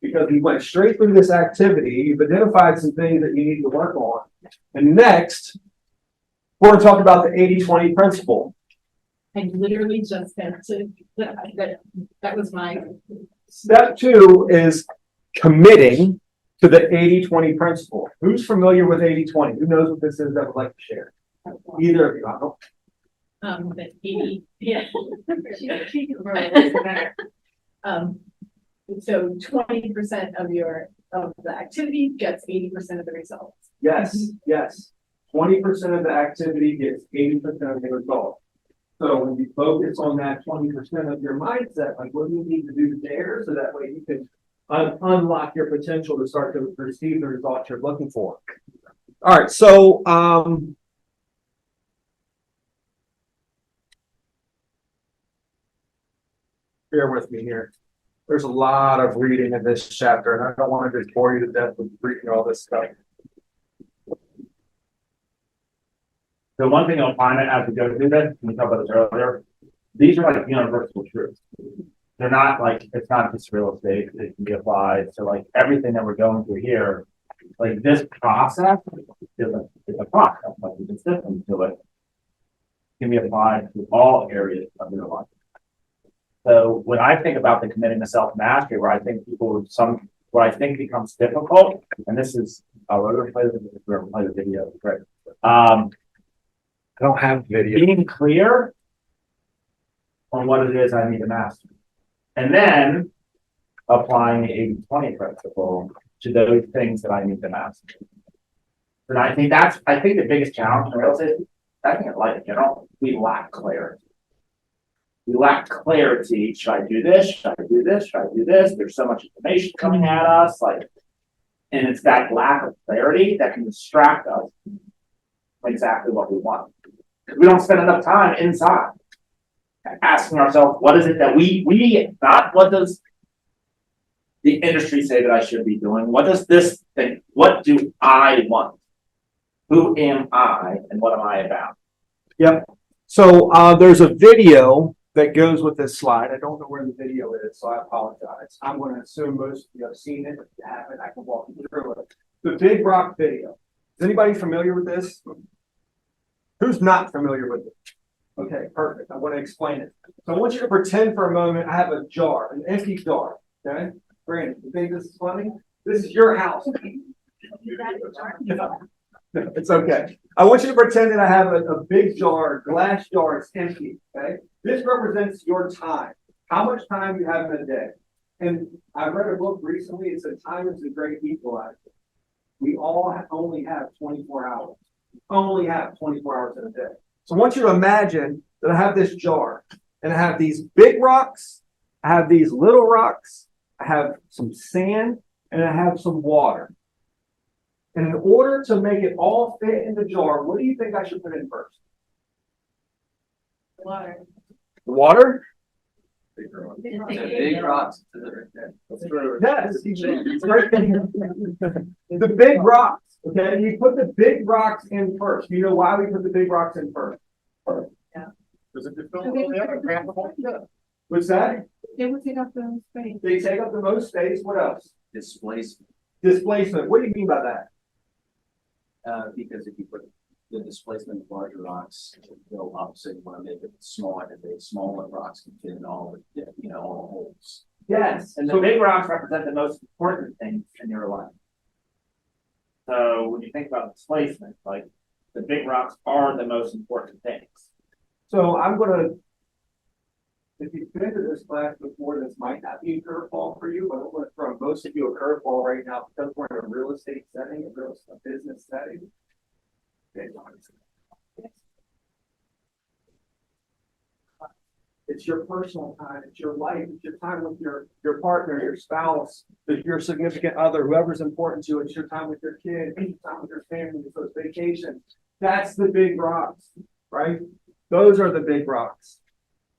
because we went straight through this activity. You've identified some things that you need to work on. And next, we're going to talk about the 80-20 principle. I literally just said to that was my Step 2 is committing to the 80-20 principle. Who's familiar with 80-20? Who knows what this is that would like to share? Either of you. I don't. the 80, yeah. So 20% of the activity gets 80% of the results. Yes, yes. 20% of the activity gets 80% of the result. So when you focus on that 20% of your mindset, like what do you need to do there so that way you can unlock your potential to start to receive the results you're looking for. All right, so bear with me here. There's a lot of reading in this chapter, and I don't want to just bore you to death with reading all this stuff. The one thing you'll find as we go through this, we talked about this earlier, these are like universal truths. They're not like, it's not just real estate, it can be applied. So like everything that we're going through here, like this process is a process, like there's a system to it, can be applied to all areas of your life. So when I think about the committing to self-mastery, where I think what I think becomes difficult, and this is, we're going to play the video, great. I don't have video. Being clear on what it is I need to master. And then applying the 80-20 principle to those things that I need to master. And I think the biggest challenge in real estate, I think in life in general, we lack clarity. We lack clarity. Should I do this? Should I do this? Should I do this? There's so much information coming at us, and it's that lack of clarity that can distract us from exactly what we want. We don't spend enough time inside asking ourselves, what is it that we not what does the industry say that I should be doing? What does this think? What do I want? Who am I and what am I about? Yep. So there's a video that goes with this slide. I don't know where the video is, so I apologize. I'm going to assume most of you have seen it. If you haven't, I can walk you through it. The Big Rock video. Is anybody familiar with this? Who's not familiar with it? Okay, perfect. I want to explain it. So I want you to pretend for a moment I have a jar, an empty jar. Okay? Brandon, you think this is funny? This is your house. It's okay. I want you to pretend that I have a big jar, glass jar, it's empty. Okay? This represents your time. How much time you have in a day. And I read a book recently, it said time is the great equalizer. We all only have 24 hours. Only have 24 hours in a day. So I want you to imagine that I have this jar and I have these big rocks, I have these little rocks, I have some sand, and I have some water. And in order to make it all fit in the jar, what do you think I should put in first? Water. The water? Big rocks. Yes, it's right there. The big rocks. Okay, you put the big rocks in first. You know why we put the big rocks in first? Yeah. Does it just the What's that? They would take up the space. They take up the most space. What else? Displacement. Displacement. What do you mean by that? Because if you put the displacement of larger rocks go up, so you want to make it smaller, and the smaller rocks can fit in all the all the holes. Yes. And the big rocks represent the most important things in your life. So when you think about displacement, like the big rocks are the most important things. So I'm gonna. If you've been to this class before, this might not be a curveball for you, but I'm going to throw most of you a curveball right now because we're in a real estate setting, a business setting. It's your personal time, it's your life, it's your time with your partner, your spouse, your significant other, whoever's important to you, it's your time with your kid, it's your time with your family, it's those vacations. That's the big rocks, right? Those are the big rocks.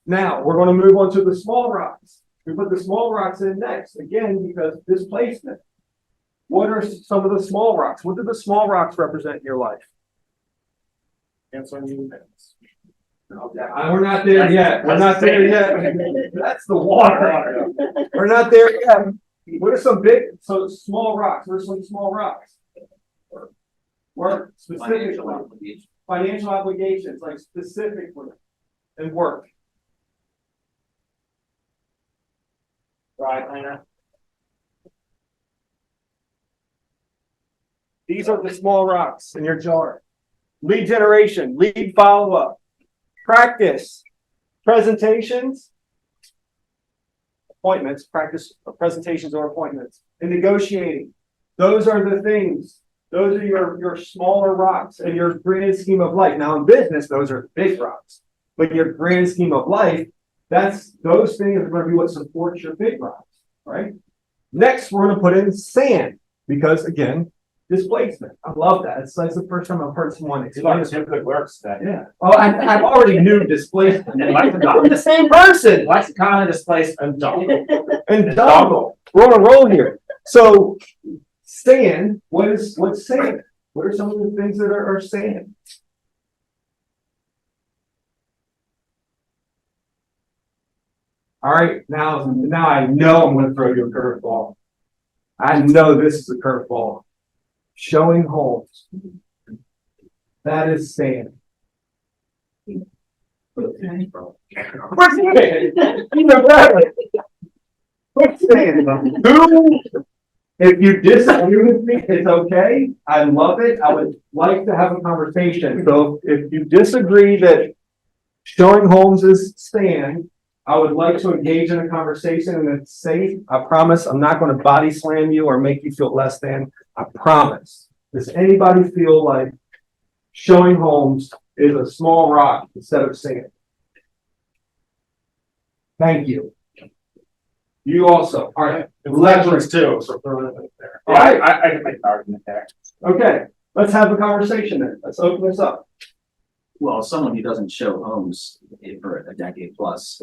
Now, we're going to move on to the small rocks. We put the small rocks in next, again, because displacement. What are some of the small rocks? What do the small rocks represent in your life? Answering new things. We're not there yet. We're not there yet. That's the water. We're not there yet. What are some big, so small rocks? What are some small rocks? Work specifically. Financial obligation. Financial obligations, like specifically, and work. Dry cleaner. These are the small rocks in your jar. Lead generation, lead follow-up, practice, presentations, appointments, practice presentations or appointments, and negotiating. Those are the things. Those are your smaller rocks in your grand scheme of life. Now in business, those are big rocks. But in your grand scheme of life, those things are going to be what supports your big rocks, right? Next, we're going to put in sand because again, displacement. I love that. It's the first time I've heard someone You explain learned it. two good words today. Yeah. Oh, I already knew displacement. And I'm the same person. Lexicon of displacement. And dongle. We're on a roll here. So sand, what's sand? What are some of the things that are sand? All right, now I know I'm going to throw you a curveball. I know this is a curveball. Showing homes. That is sand. What's sand? What's sand? Who? If you disagree with me, it's okay. I love it. I would like to have a conversation. So if you disagree that showing homes is sand, I would like to engage in a conversation and it's safe. I promise I'm not going to body slam you or make you feel less than. I promise. Does anybody feel like showing homes is a small rock instead of sand? Thank you. You also. All right. Leverage too, so throw it in there. All right. I can make an argument there. Okay. Let's have a conversation then. Let's open this up. Well, someone who doesn't show homes for a decade plus,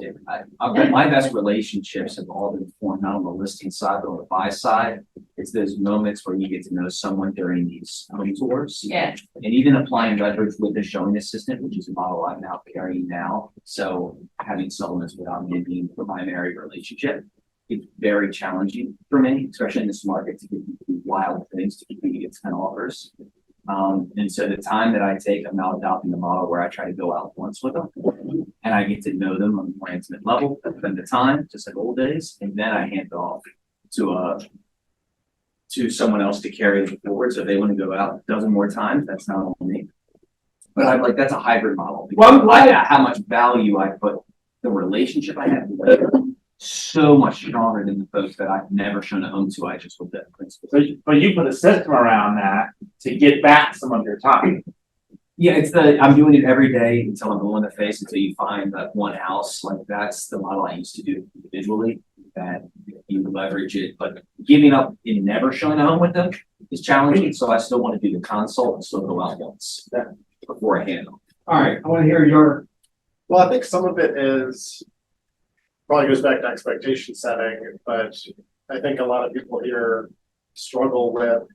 my best relationships have all been formed not on the listing side, but on the buy side. It's those moments where you get to know someone during these home tours. Yeah. And even applying leverage with the showing assistant, which is a model I'm now carrying now. So having someone without me being the primary relationship, it's very challenging for me, especially in this market, to give people wild things to compete against 10 offers. And so the time that I take, I'm now adopting a model where I try to go out once with them and I get to know them on a more intimate level, spend the time, just like old days, and then I hand it off to someone else to carry them forward. So if they want to go out a dozen more times, that's not on me. But I'm like, that's a hybrid model. Well, I'm glad- How much value I put the relationship I have with them so much stronger than the folks that I've never shown a home to. I just looked at principles. But you put a system around that to get back some of your time. Yeah, I'm doing it every day until I'm blue in the face, until you find that one house. Like that's the model I used to do individually, that you leverage it, but giving up and never showing a home with them is challenging. So I still want to do the consult and still go out once before I hand them. All right. I want to hear your. Well, I think some of it is probably goes back to expectation setting, but I think a lot of people here struggle with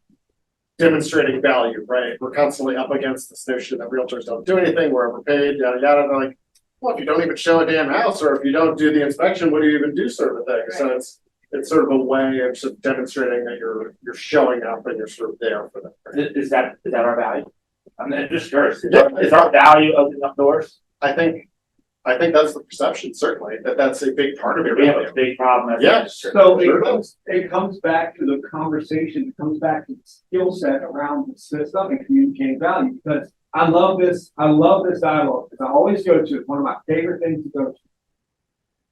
demonstrating value, right? We're constantly up against this notion that realtors don't do anything, we're overpaid, yada yada. And they're like, well, if you don't even show a damn house, or if you don't do the inspection, what do you even do, sort of thing? Right. So it's sort of a way of sort of demonstrating that you're showing up and you're sort of there for them. Right? Is that our value? I'm just curious. Yeah. Is our value opening up doors? I think that's the perception, certainly, that's a big part of it. We have a big problem. Yes. So it comes back to the conversation, it comes back to the skill set around this stuff and communicating value. Because I love this dialogue, because I always go to, it's one of my favorite things to go to.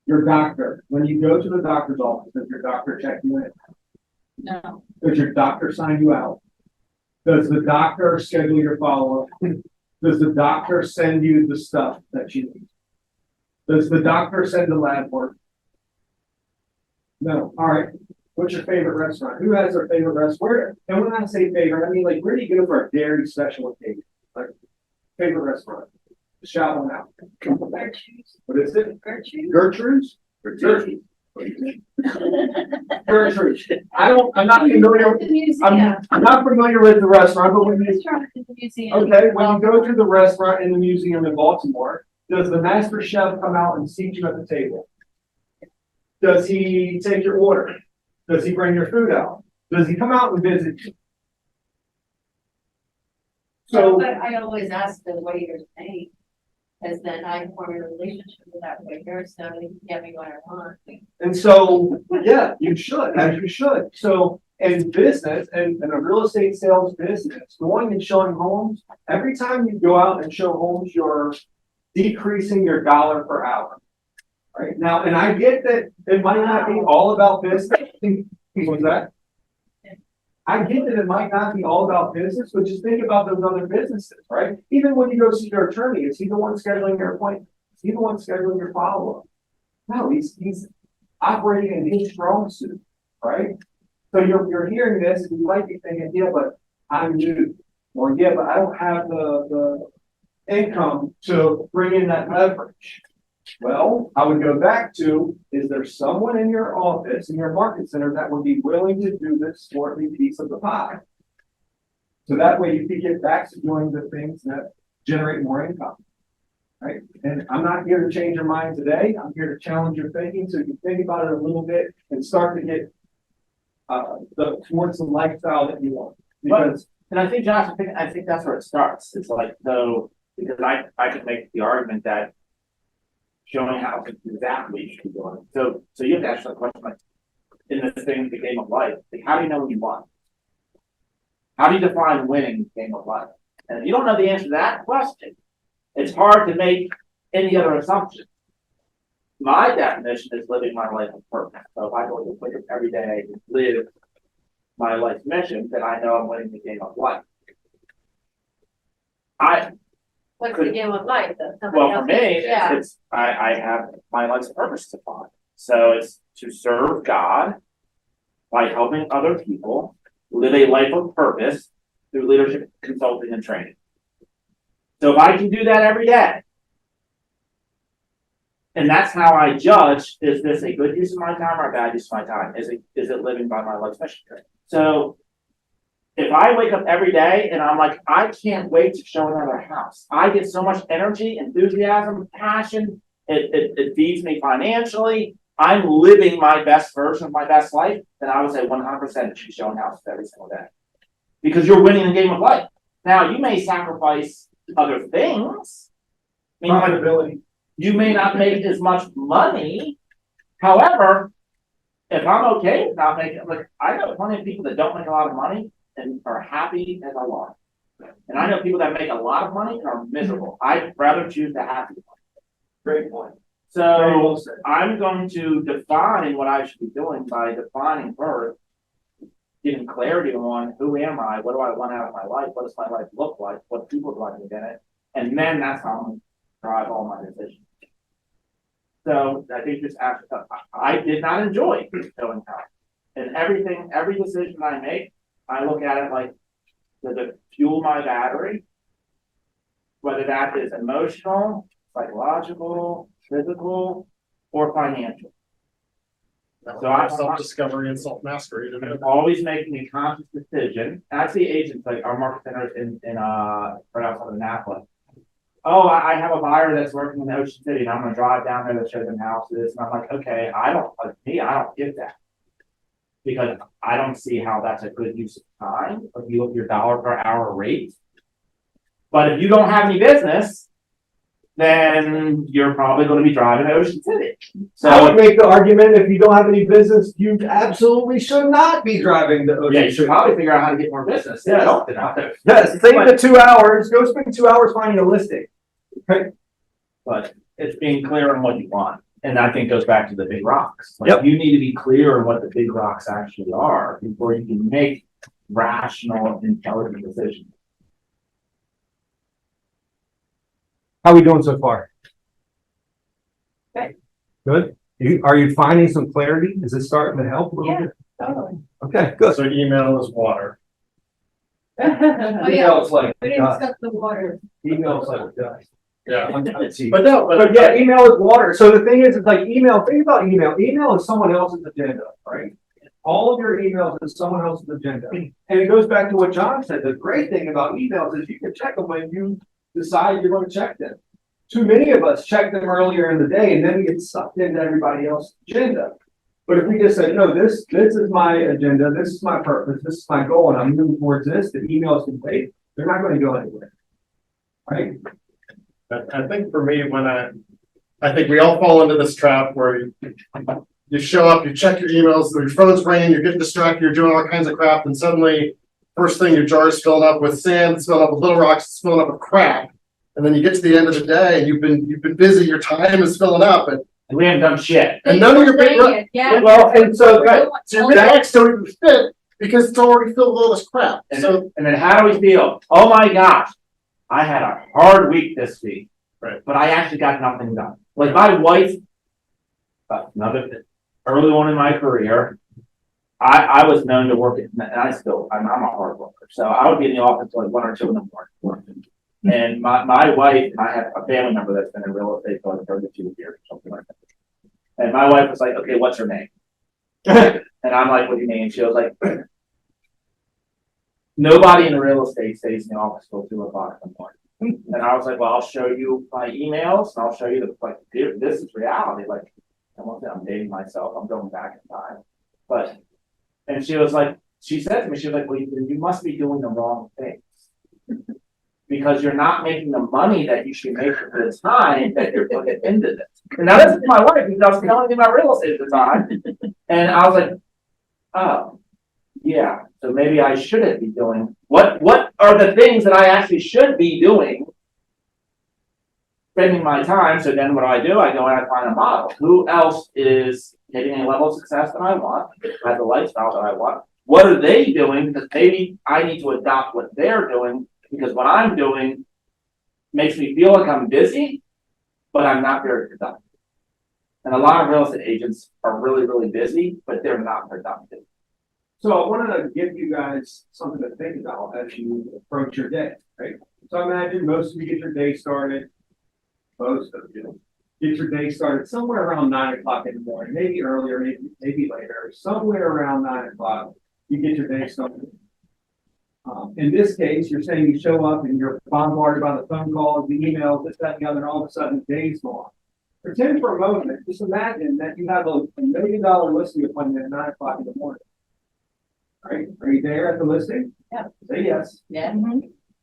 Your doctor, when you go to the doctor's office, does your doctor check you in? No. Does your doctor sign you out? Does the doctor schedule your follow-up? Does the doctor send you the stuff that you need? Does the doctor send the lab work? No. All right. What's your favorite restaurant? Who has their favorite restaurant? And when I say favorite, I mean like where do you go for a dairy special occasion? Like favorite restaurant. Shout one out. Gertrude's. What is it? Gertrude's. Gertrude's. Gertrude's. I'm not familiar. The museum. I'm not familiar with the restaurant, but when you Restaurant at the museum. okay, when you go to the restaurant in the museum in Baltimore, does the master chef come out and seat you at the table? Does he take your order? Does he bring your food out? Does he come out and visit you? So, But I always ask the waiter's name, because then I form a relationship with that waiter, so they can get me what I want. and so, yeah, you should, as you should. So in business and in a real estate sales business, going and showing homes, every time you go out and show homes, you're decreasing your dollar per hour. Right now, and I get that it might not be all about business. What's that? I get that it might not be all about business, but just think about those other businesses, right? Even when you go see your attorney, is he the one scheduling your appointment? Is he the one scheduling your follow-up? No, he's operating in his strong suit, right? So you're hearing this and you might be thinking, yeah, but I'm new. Or yeah, but I don't have the income to bring in that leverage. Well, I would go back to, is there someone in your office, in your market center that would be willing to do this for a piece of the pie? So that way you can get back to doing the things that generate more income. Right? And I'm not here to change your mind today. I'm here to challenge your thinking so you can think about it a little bit and start to get towards the lifestyle that you want. Because And I think, Josh, I think that's where it starts. It's like, so, because I could make the argument that showing how exactly what you should be doing. So you have to ask the question, like, in this thing, the game of life, like, how do you know when you won? How do you define winning in the game of life? And if you don't know the answer to that question, it's hard to make any other assumption. My definition is living my life with purpose. So if I go to Twitter every day and live my life's mission, then I know I'm winning the game of life. What's the game of life, though? Somebody Well, for else- me, Yeah, I have my life's purpose to find. So it's to serve God by helping other people live a life of purpose through leadership, consulting, and training. So if I can do that every day, and that's how I judge, is this a good use of my time or a bad use of my time? Is it living by my life's mission? So if I wake up every day and I'm like, I can't wait to show another house. I get so much energy, enthusiasm, passion. It feeds me financially. I'm living my best version of my best life. Then I would say 100% it should be showing houses every single day. Because you're winning the game of life. Now, you may sacrifice other things. I mean, profitability. you may not make as much money. However, if I'm okay with not making, like, I know plenty of people that don't make a lot of money and are happy as a lark. And I know people that make a lot of money and are miserable. I'd rather choose the happy one. Great point. Very well So said. I'm going to define what I should be doing by defining first, getting clarity on who am I, what do I want out of my life, what does my life look like, what people do I need in it, and then that's how I'm going to drive all my decisions. So I think this after I did not enjoy showing how. And every decision I make, I look at it like, does it fuel my battery? Whether that is emotional, psychological, physical, or financial. So I- Self-discovery and self-mastery. I'm always making a conscious decision. I see agents like our market centers in right outside of Napa. Oh, I have a buyer that's working in Ocean City and I'm gonna drive down there to show them houses. And I'm like, okay, I don't get that. Because I don't see how that's a good use of time, if you look at your dollar per hour rate. But if you don't have any business, then you're probably gonna be driving to Ocean City. I would So, make the argument, if you don't have any business, you absolutely should not be driving the yeah, Ocean you should City. probably figure out how to get more business. Yes. Don't get out there. Yes, save the 2 hours, go spend 2 hours finding a listing. But it's being clear on what you want. And I think goes back to the big rocks. Like, Yep. you need to be clear on what the big rocks actually are before you can make rational, intelligent decisions. How we doing so far? Good. Good? Are you finding some clarity? Is it starting to help a little Yeah. bit? totally. Okay, good. So email is water. Oh, yeah, Email's like, we didn't stop the water. email's like, guys. Yeah. Let's see. But no, But yeah, email is water. So the thing is, it's like email, think about email. Email is someone else's agenda, right? All of your emails is someone else's agenda. And it goes back to what John said. The great thing about emails is you can check them when you decide you're going to check them. Too many of us check them earlier in the day and then we get sucked into everybody else's agenda. But if we just say, no, this is my agenda, this is my purpose, this is my goal, and I'm moving towards this, the emails can wait, they're not gonna go anywhere. Right? I think for me, I think we all fall into this trap where you show up, you check your emails, your phone's ringing, you're getting distracted, you're doing all kinds of crap, and suddenly, first thing, your jar is filling up with sand, it's filling up with little rocks, it's filling up with crap. And then you get to the end of the day, and you've been busy, your time is filling up, and We haven't done shit. none of your big, Yeah. Well, and so, your big rocks don't even fit, because it's already filled with all this crap, so. And then how do we feel? Oh my gosh, I had a hard week this week. Right. But I actually got nothing done. Like my wife, early on in my career, I was known to work at, and I'm a hard worker. So I would be in the office like 1 or 2 in the morning. And my wife, I have a family member that's been in real estate for like 32 years or something like that. And my wife was like, okay, what's her name? And I'm like, what do you mean? She was like, nobody in real estate stays in the office till 2 o'clock in the morning. And I was like, well, I'll show you my emails and I'll show you dude, this is reality. Like, I'm dating myself. I'm going back in time. And she was like, she said to me, she was like, well, you must be doing the wrong things. Because you're not making the money that you should make for the time that you're putting into this. And now this is my wife who doesn't know anything about real estate at the time. And I was like, oh, yeah. So maybe I shouldn't be doing, what are the things that I actually should be doing? Spending my time. So then what do? I go out and find a model. Who else is hitting a level of success that I want, has a lifestyle that I want? What are they doing? Because maybe I need to adopt what they're doing, because what I'm doing makes me feel like I'm busy, but I'm not very productive. And a lot of real estate agents are really, really busy, but they're not productive. So I wanted to give you guys something to think about as you approach your day, right? So imagine most of you get your day started, most of you get your day started somewhere around 9 o'clock in the morning, maybe earlier, maybe later, somewhere around 9 o'clock, you get your day started. In this case, you're saying you show up and you're bombarded by the phone calls, the emails, this, that, and the other, and all of a sudden the day's gone. Pretend for a moment, just imagine that you have a $1 million listing appointment at 9 o'clock in the morning. All right, are you there at the listing? Yeah. Say yes. Yeah.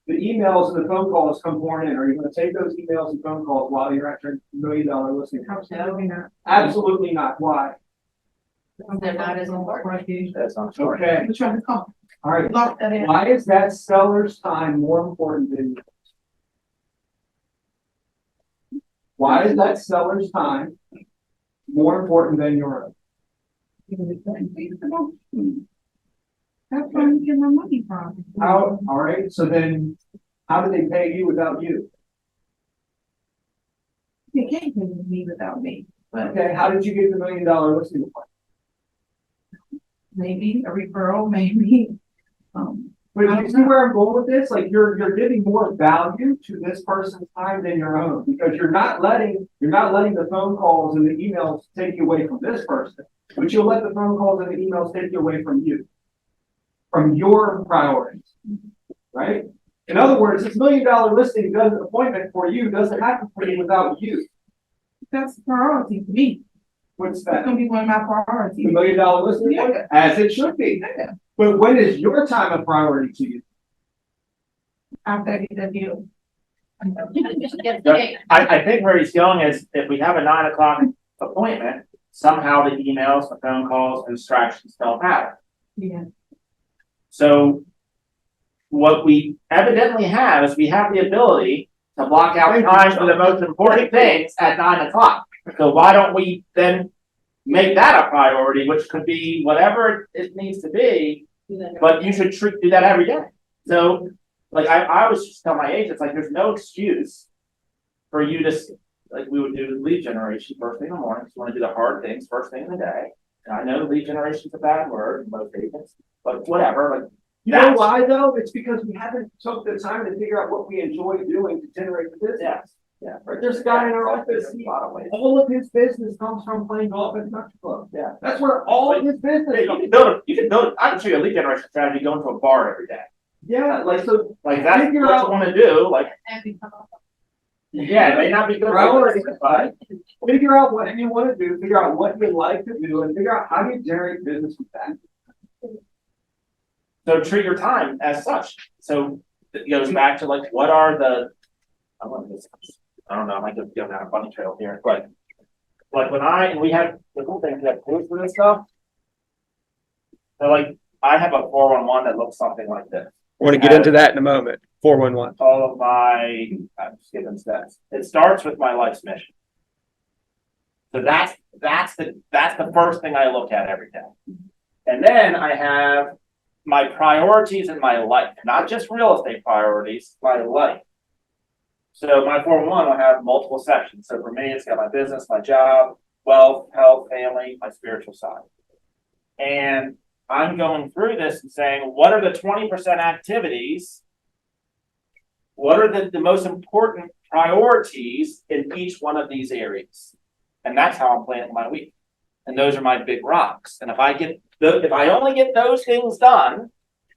The emails and the phone calls come pouring in. Are you going to take those emails and phone calls while you're at your $1 million listing? Absolutely not. Absolutely not. Why? They're not as important. That's not true. Okay. We're trying to call. All right. Lock that in. Why is that seller's time more important than yours? Why is that seller's time more important than your own? That's where you get my money from. How, all right, so then how do they pay you without you? They can't pay me without me, but Okay, how did you get the $1 million listing appointment? maybe a referral, maybe. But you see where I'm going with this? Like you're giving more value to this person's time than your own, because you're not letting the phone calls and the emails take you away from this person, but you'll let the phone calls and the emails take you away from you, from your priorities, right? In other words, this $1 million listing appointment for you doesn't happen for you without you. That's a priority for me. What's That's that? gonna be one of my The priorities. $1 million listing appointment, as it should be. Yeah. But when is your time a priority to you? After I get you. I think where he's going is if we have a 9 o'clock appointment, somehow the emails, the phone calls, and distractions don't happen. Yeah. So what we evidently have is we have the ability to block out time for the most important things at 9 o'clock. So why don't we then make that a priority, which could be whatever it needs to be, but you should do that every day. So like I always just tell my agents, like there's no excuse for you to, like we would do lead generation first thing in the morning. You want to do the hard things first thing in the day. And I know lead generation is a bad word in most agents, but whatever. Like You know why though? It's because we haven't took the time to figure out what we enjoy doing to generate the business. Yes. Yeah. Right. There's a guy in our office, all of his business comes from playing golf at the country club. Yeah. That's where all of his business You comes. can build I can show you a lead generation strategy going to a bar every day. Yeah, like so Like that's what you Figure out- want to do. Like Yeah, it may not be good. Priorities, right? Figure out what you want to do, figure out what you like to do, and figure out how do you generate business with that. So treat your time as such. So it goes back to like, what are the, I don't know, I might just go down a bunny trail here, but like and we have, the cool thing, we have tools for this stuff. So like, I have a 411 that looks something like this. I want to get into that in a moment. 411. All of my, I'm just giving stats. It starts with my life's mission. So that's the first thing I look at every day. And then I have my priorities in my life, not just real estate priorities, my life. So my 411 will have multiple sections. So for me, it's got my business, my job, wealth, health, family, my spiritual side. And I'm going through this and saying, what are the 20% activities? What are the most important priorities in each one of these areas? And that's how I'm planning my week. And those are my big rocks. And if I only get those things done,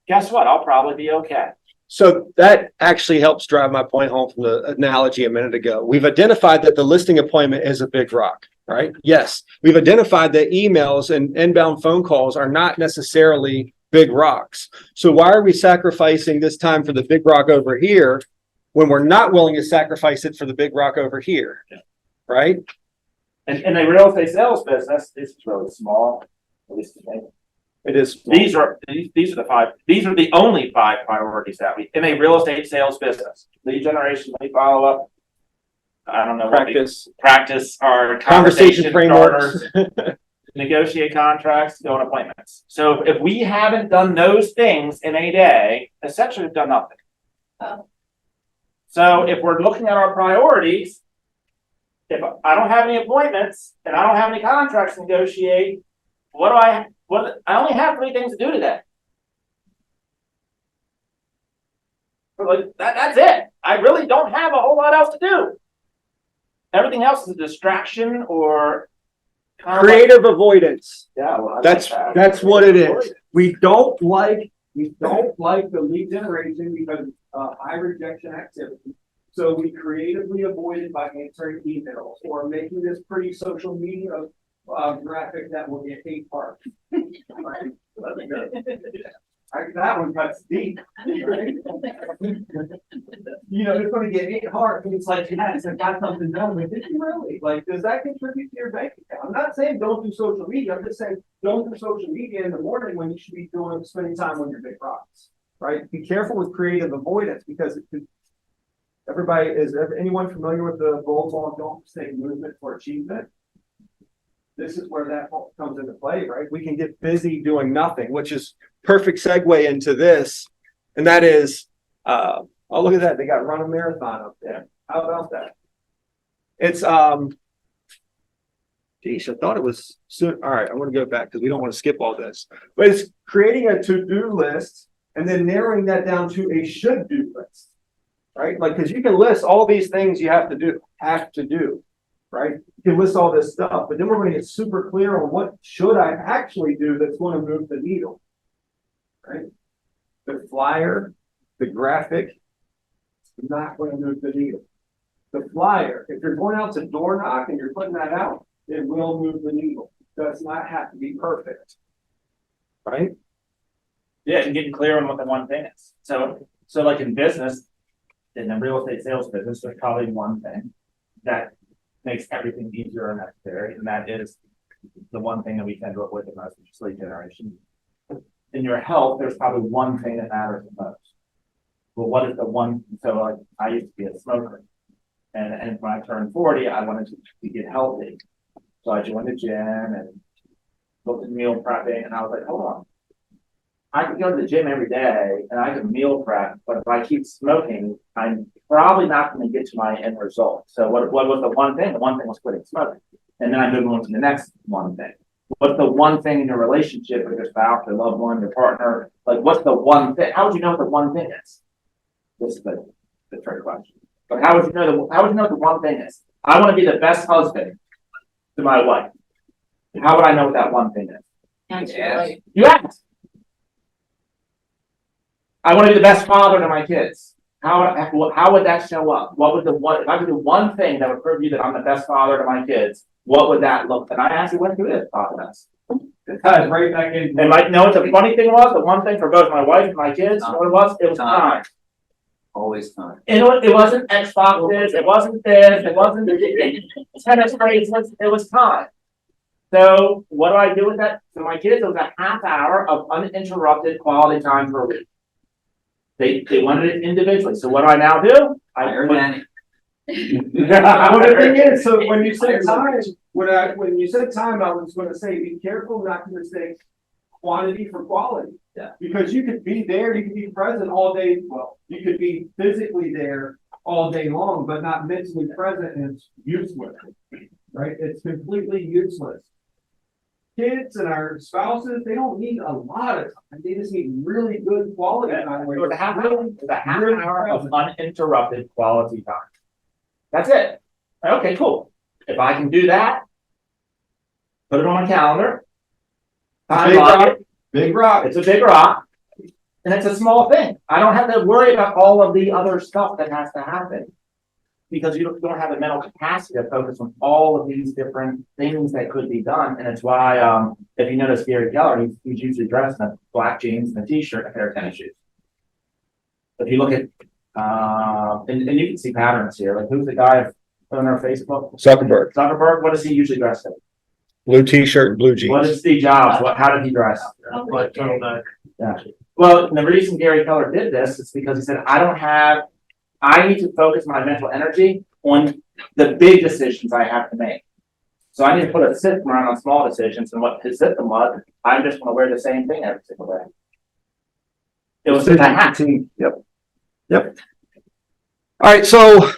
guess what? I'll probably be okay. So that actually helps drive my point home from the analogy a minute ago. We've identified that the listing appointment is a big rock, right? Yes. We've identified that emails and inbound phone calls are not necessarily big rocks. So why are we sacrificing this time for the big rock over here when we're not willing to sacrifice it for the big rock over here? Right? And in a real estate sales business, this is really small, at least to me. It is. These are the only 5 priorities that we, in a real estate sales business. Lead generation, lead follow up. I don't know. Practice our conversation frameworks. Negotiate contracts, go on appointments. So if we haven't done those things in a day, essentially we've done nothing. Oh. So if we're looking at our priorities, if I don't have any appointments and I don't have any contracts to negotiate, I only have 3 things to do today. Like that's it. I really don't have a whole lot else to do. Everything else is a distraction or Creative avoidance. Yeah, well, That's what it is. We don't like the lead generation because high rejection activity. So we creatively avoid it by answering emails or making this pretty social media graphic that will get 8 parts. Right? That one cuts deep. Right? You know, it's going to get 8 hearts, and it's like, yes, I got something done with it. Really? Like, does that contribute to your bank account? I'm not saying don't do social media. I'm just saying don't do social media in the morning when you should be spending time on your big rocks. Right? Be careful with creative avoidance because it could. Anyone familiar with the goals on don't stay movement for achievement? This is where that comes into play, right? We can get busy doing nothing, Which is perfect segue into this. And that is, oh, look at that. They got run a marathon up there. How about that? It's, geez, I thought it was soon. All right, I want to go back because we don't want to skip all this. But it's creating a to-do list and then narrowing that down to a should-do list. Right? Like, because you can list all these things you have to do, right? You can list all this stuff, but then we're going to get super clear on what should I actually do that's going to move the needle, right? The flyer, the graphic, is not going to move the needle. The flyer, if you're going out to door knock and you're putting that out, it will move the needle. It does not have to be perfect, right? Yeah, and getting clear on what the one thing is. So like in business, in the real estate sales business, there's probably one thing that makes everything easier and necessary, and that is the one thing that we tend to avoid the most, which is lead generation. In your health, there's probably one thing that matters the most. Well, what is the one? So like, I used to be a smoker, and when I turned 40, I wanted to get healthy. So I joined the gym and looked at meal prepping, and I was like, hold on. I can go to the gym every day and I can meal prep, but if I keep smoking, I'm probably not going to get to my end result. So what was the one thing? The one thing was quitting smoking. And then I moved on to the next one thing. What's the one thing in your relationship with your spouse, your loved one, your partner? Like, what's the one thing? How would you know what the one thing is? This is the trick question. But how would you know what the one thing is? I want to be the best husband to my wife. How would I know what that one thing is? You asked. I want to be the best father to my kids. how would that show up? What would if I could do one thing that would prove to you that I'm the best father to my kids, what would that look? And I actually went through this process. It ties right back in. And like, know what the funny thing was? The one thing for both my wife and my kids, what it was time. Always time. And it wasn't Xboxes, it wasn't this, it wasn't tennis bracelets, it was time. So what do I do with that? So my kids, it was a half hour of uninterrupted quality time per week. They wanted it individually. So what do I now do? Hire nanny. Well, the thing is, so when you said time, when you said time, I was gonna say, be careful not to mistake quantity for quality. Yeah. Because you could be there, you could be present all day, well, you could be physically there all day long, but not mentally present, and it's useless, right? It's completely useless. Kids and our spouses, they don't need a lot of time, they just need really good quality time. It was a half hour of uninterrupted quality time. That's it. Okay, cool. If I can do that, put it on my calendar. Big rock. Big rock. It's a big rock. And it's a small thing. I don't have to worry about all of the other stuff that has to happen. Because you don't have the mental capacity to focus on all of these different things that could be done. And it's why, if you notice Gary Keller, he's usually dressed in black jeans and a t-shirt and a pair of tennis shoes. If you look at, and you can see patterns here, like who's the guy on our Facebook? Zuckerberg, Zuckerberg, what does he usually dress in? blue t-shirt and blue jeans. What is Steve Jobs? How did he dress? Like Yeah. Well, the reason Gary Keller did this is because he said, I need to focus my mental energy on the big decisions I have to make. So I need to put a system around on small decisions, and what his system was, I'm just gonna wear the same thing every single day. It was just a hack. Yep. All right, so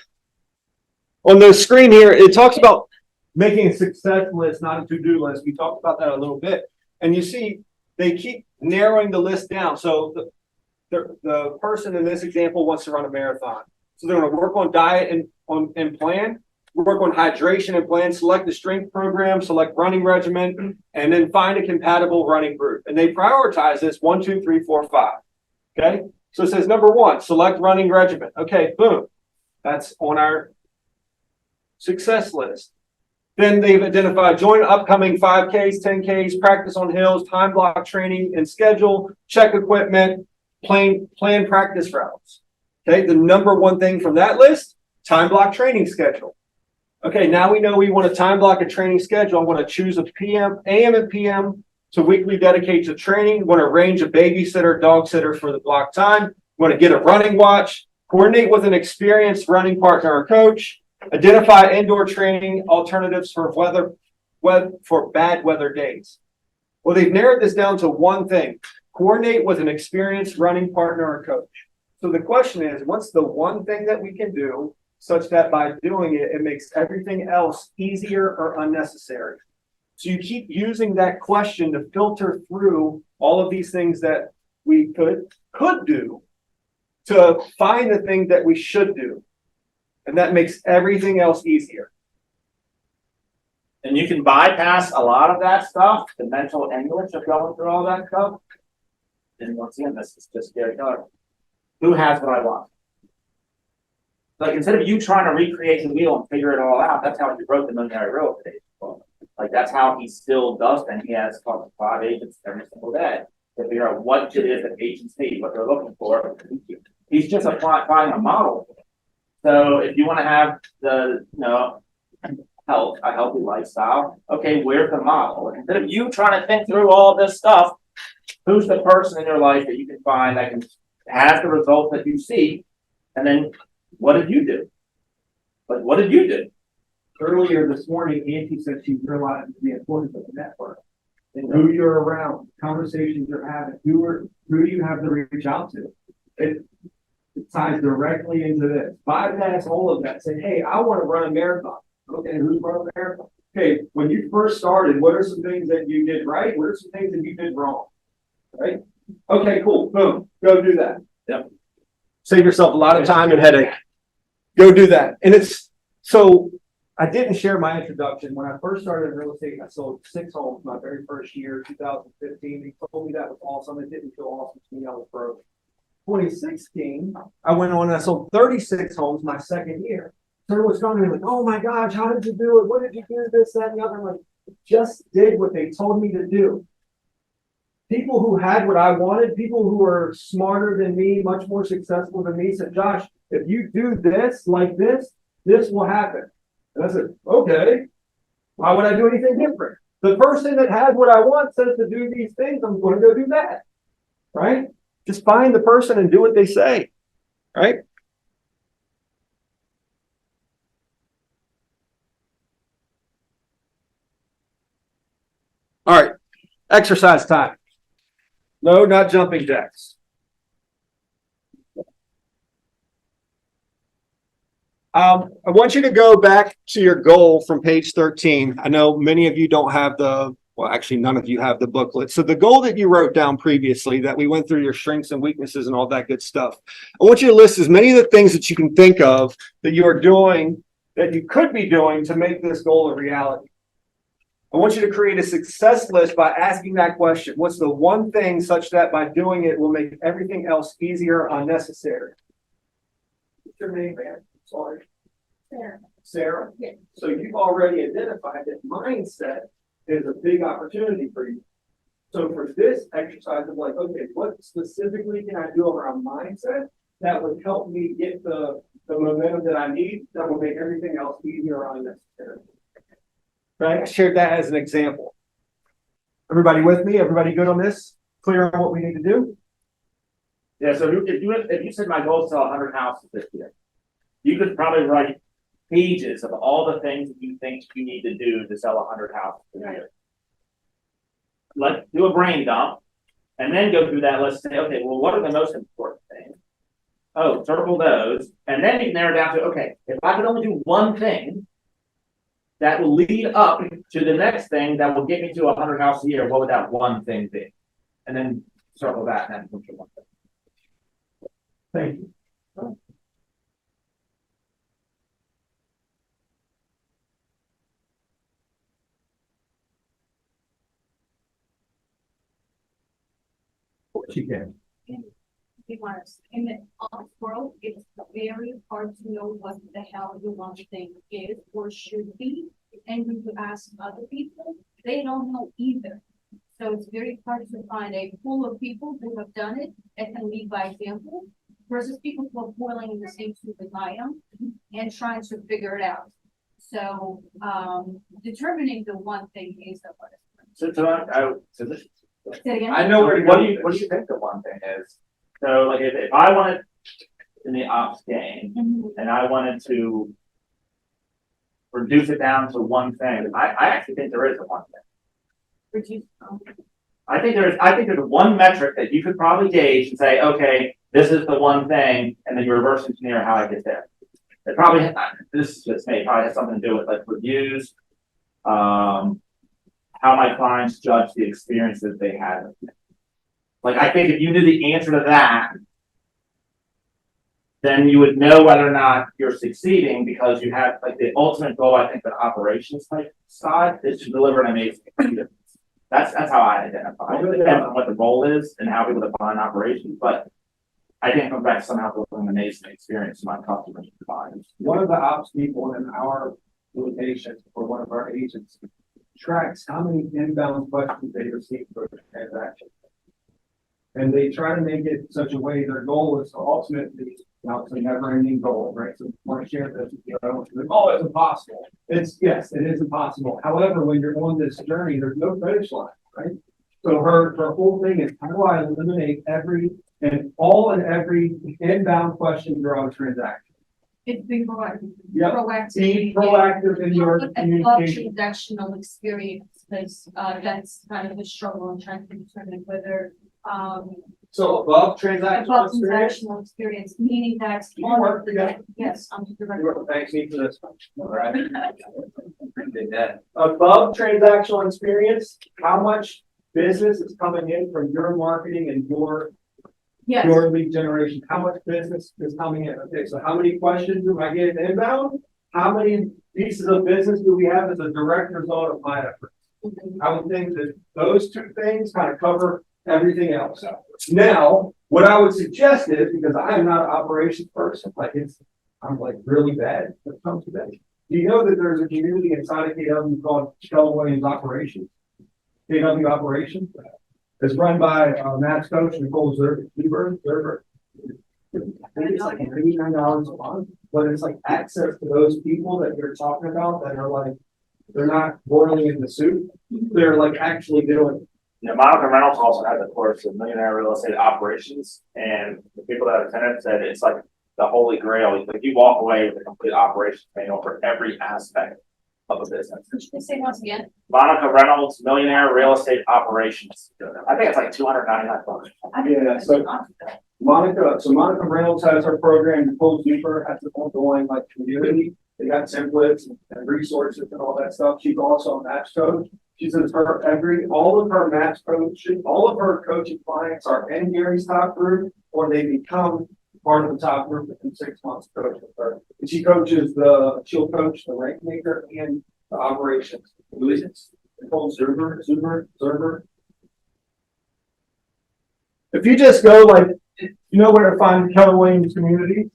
on the screen here, it talks about making a success list, not a to-do list. We talked about that a little bit. And you see, they keep narrowing the list down. So the person in this example wants to run a marathon. So they're going to work on diet and plan, work on hydration and plan, select the strength program, select running regimen, and then find a compatible running group. And they prioritize this 1, 2, 3, 4, 5. Okay. So it says number 1, select running regimen. Okay, boom. That's on our success list. Then they've identified join upcoming 5Ks, 10Ks, practice on hills, time block training and schedule, check equipment, plan practice routes. Okay, the number 1 thing from that list, time block training schedule. Okay, now we know we want to time block a training schedule. I want to choose a AM and PM to weekly dedicate to training. Want to arrange a babysitter, dog sitter for the block time. Want to get a running watch, coordinate with an experienced running partner or coach, identify indoor training alternatives for bad weather days. Well, they've narrowed this down to 1 thing, coordinate with an experienced running partner or coach. So the question is, what's the 1 thing that we can do such that by doing it, it makes everything else easier or unnecessary? So you keep using that question to filter through all of these things that we could do to find the thing that we should do. And that makes everything else easier. And you can bypass a lot of that stuff, the mental anguish of going through all that stuff. And once again, this is just Gary Keller. Who has what I want? Like, instead of you trying to recreate the wheel and figure it all out, that's how he wrote the Millionaire Real Estate book. Like, that's how he still does things. He has 5 agents every single day to figure out what it is that agents need, what they're looking for. He's just applying a model. So if you want to have a healthy lifestyle, okay, where's the model? Instead of you trying to think through all this stuff, who's the person in your life that you can find that can have the results that you see? And then what did you do? But what did you do? Earlier this morning, Auntie said she realized the importance of the network and who you're around, conversations you're having, who do you have to reach out to? It ties directly into this. Bypass all of that. Say, hey, I want to run a marathon. Okay, who's running a marathon? Okay, when you first started, what are some things that you did right? What are some things that you did wrong? Right? Okay, cool. Boom. Go do that. Yep. Save yourself a lot of time and headache. Go do that. And it's so I didn't share my introduction. When I first started in real estate, I sold 6 homes my very first year, 2015. They told me that was awesome. It didn't feel awesome to me. I was broke. 2016, I went on and I sold 36 homes my second year. So everyone's coming to me like, oh my gosh, how did you do it? What did you do? This, that, and the other. I'm like, just did what they told me to do. People who had what I wanted, people who were smarter than me, much more successful than me, said, Josh, if you do this like this will happen. And I said, okay, why would I do anything different? The person that has what I want says to do these things, I'm going to go do that. Right? Just find the person and do what they say. Right? All right. Exercise time. No, not jumping jacks. I want you to go back to your goal from page 13. I know many of you don't have well, actually, none of you have the booklet. So the goal that you wrote down previously, that we went through your strengths and weaknesses and all that good stuff. I want you to list as many of the things that you can think of that you are doing, that you could be doing to make this goal a reality. I want you to create a success list by asking that question. What's the one thing such that by doing it will make everything else easier or unnecessary? What's your name, man? Sorry. Sarah. Sarah? Yeah. So you've already identified that mindset is a big opportunity for you. So for this exercise, I'm like, okay, what specifically can I do around mindset that would help me get the momentum that I need that will make everything else easier or unnecessary? Right? I shared that as an example. Everybody with me? Everybody good on this? Clear on what we need to do? Yeah, so if you said my goal is to sell 100 houses this year, you could probably write pages of all the things that you think you need to do to sell 100 houses this year. Let's do a brain dump, and then go through that list and say, okay, well, what are the most important things? Oh, circle those, and then you can narrow down to, okay, if I could only do one thing that will lead up to the next thing that will get me to 100 houses a year, what would that one thing be? And then circle that and then put your one thing. Thank you. What you can. We want to, in the art world, it's very hard to know what the hell the one thing is or should be. And when you ask other people, they don't know either. So it's very hard to find a pool of people who have done it and can lead by example versus people who are boiling in the same soup as I am and trying to figure it out. So determining the one thing is the hardest. So this, Say it again? I know what do you think the one thing is? So like if I wanted in the ops game and I wanted to reduce it down to one thing, I actually think there is a one thing. I think there's one metric that you could probably gauge and say, okay, this is the one thing, and then you reverse engineer how I get there. It probably, this is just me, probably has something to do with like reviews, how my clients judge the experience that they had with me. Like, I think if you knew the answer to that, then you would know whether or not you're succeeding because you have like the ultimate goal, I think, the operations type side is to deliver an amazing experience. That's how I identify. It depends on what the role is and how people define operations, but I think it comes back to somehow delivering an amazing experience to my customers and clients. One of the ops people in our location or one of our agents tracks how many inbound questions they receive for a transaction. And they try to make it such a way their goal is to ultimately, it's a never-ending goal, right? So I want to share this with you. I don't want to, oh, it's impossible. Yes, it is impossible. However, when you're on this journey, there's no finish line, right? So her whole thing is how do I eliminate every inbound question throughout a transaction? It's being proactive. Yep. Proactive. Be proactive in your communication. Transactional experience, because that's kind of a struggle in trying to determine whether So above transactional experience. transactional experience, meaning that. You work together. Yes, I'm the director. You work, thanks me for this one. All right. Appreciate that. Above transactional experience, how much business is coming in from your marketing and Yes, your lead generation? How much business is coming in? Okay, so how many questions do I get inbound? How many pieces of business do we have as a direct result of my efforts? I would think that those two things kind of cover everything else. Now, what I would suggest is, because I am not an operations person, I'm like really bad when it comes to that. Do you know that there's a community inside of KW called Keller Williams Operations? KW Operations? It's run by Matt's coach, Nicole Zerber. I think it's like $99 a month, but it's like access to those people that you're talking about that are like, they're not boiling in the soup. They're like actually doing it. Yeah, Monica Reynolds also has a course in millionaire real estate operations, and the people that attended said it's like the holy grail. Like you walk away with a complete operations manual for every aspect of a business. Should we say once again? Monica Reynolds, millionaire real estate operations. I think it's like $299. Yeah, so Monica Reynolds has her program, Nicole Zuber has an ongoing like community. They got templates and resources and all that stuff. She's also a match coach. She says all of her match coaching, all of her coaching clients are in Gary's top group, or they become part of the top group within 6 months coach with her. And she'll coach the rank maker and the operations. Who is it? Nicole Zuber. If you just go you know where to find Keller Williams community?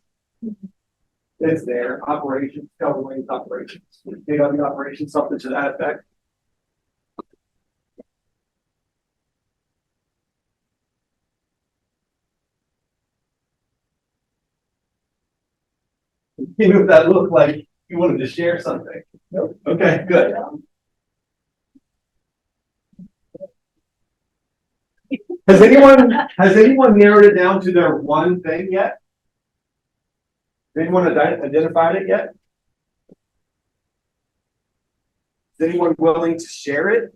It's there. Operations, Keller Williams operations, KW operations, something to that effect. You know, if that looked like you wanted to share something. No. Okay, good. Has anyone narrowed it down to their one thing yet? Has anyone identified it yet? Is anyone willing to share it?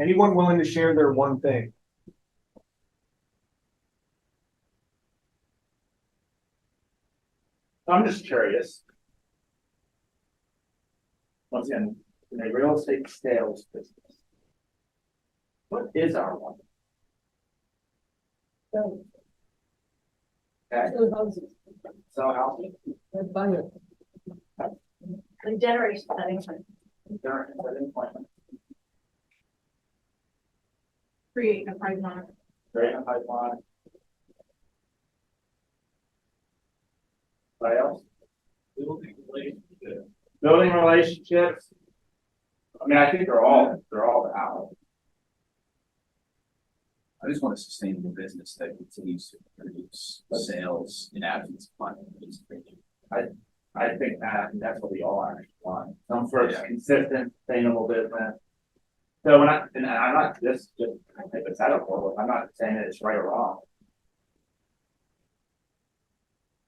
Anyone willing to share their one thing? I'm just curious. Once again, in a real estate sales business, what is our one? Okay, so housing. And generation that Employment. create a pipeline. Create a pipeline. What else? Building relationships. I mean, I think they're all valid. I just want a sustainable business that continues to produce sales in absence of money. I think that's what we all actually want. Some sort of consistent, sustainable business. So I'm not just hypothetical. I'm not saying that it's right or wrong.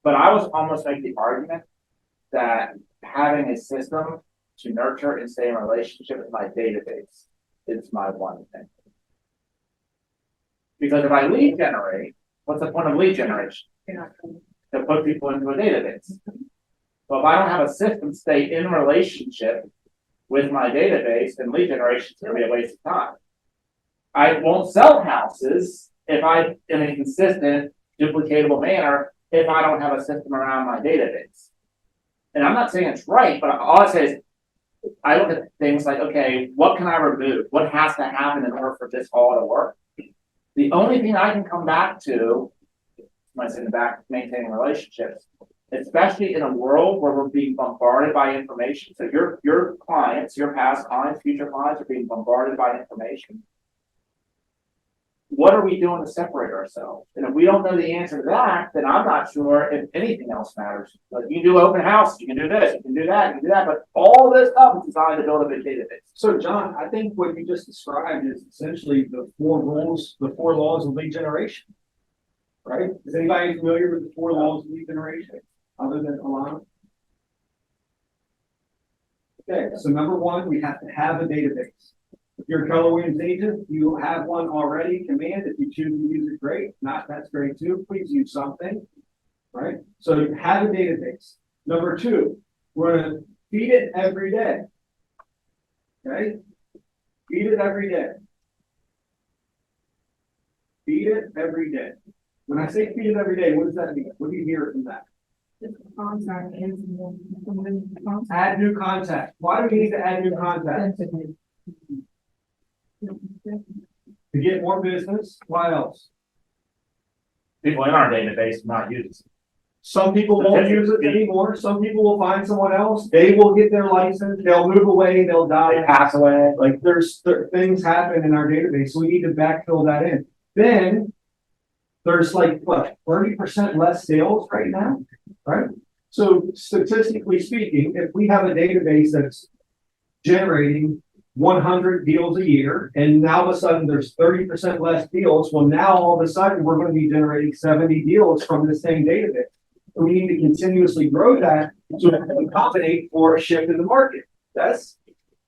But I was almost making the argument that having a system to nurture and stay in a relationship with my database is my one thing. Because if I lead generate, what's the point of lead generation? To put people into a database. But if I don't have a system stay in relationship with my database, then lead generation is going to be a waste of time. I won't sell houses if I, in a consistent, duplicatable manner, if I don't have a system around my database. And I'm not saying it's right, but all I say is, I look at things like, okay, what can I remove? What has to happen in order for this all to work? The only thing I can come back to, when I say in the back, maintaining relationships, especially in a world where we're being bombarded by information. So your clients, your past clients, future clients are being bombarded by information. What are we doing to separate ourselves? And if we don't know the answer to that, then I'm not sure if anything else matters. Like you can do open house, you can do this, you can do that, you can do that, but all this stuff is designed to build a big database. So John, I think what you just described is essentially the four laws of lead generation. Right? Is anybody familiar with the 4 laws of lead generation other than Alana? Okay, so number one, we have to have a database. If you're a Keller Williams agent, you have one already, command. If you choose to use it, great. Not, that's great too. Please use something, right? So you have a database. Number two, we're gonna feed it every day. Okay? Feed it every day. Feed it every day. When I say feed it every day, what does that mean? What do you hear from that? Add new contact. Why do we need to add new contact? To get more business. Why else? People in our database not use. Some people won't use it anymore. Some people will find someone else. They will get their license. They'll move away. They'll die. They pass away. Like there's things happen in our database, so we need to backfill that in. Then there's like what 30% less sales right now, right? So statistically speaking, if we have a database that's generating 100 deals a year, and now all of a sudden there's 30% less deals, well, now all of a sudden we're going to be generating 70 deals from the same database. So we need to continuously grow that so that we can accommodate for a shift in the market. That's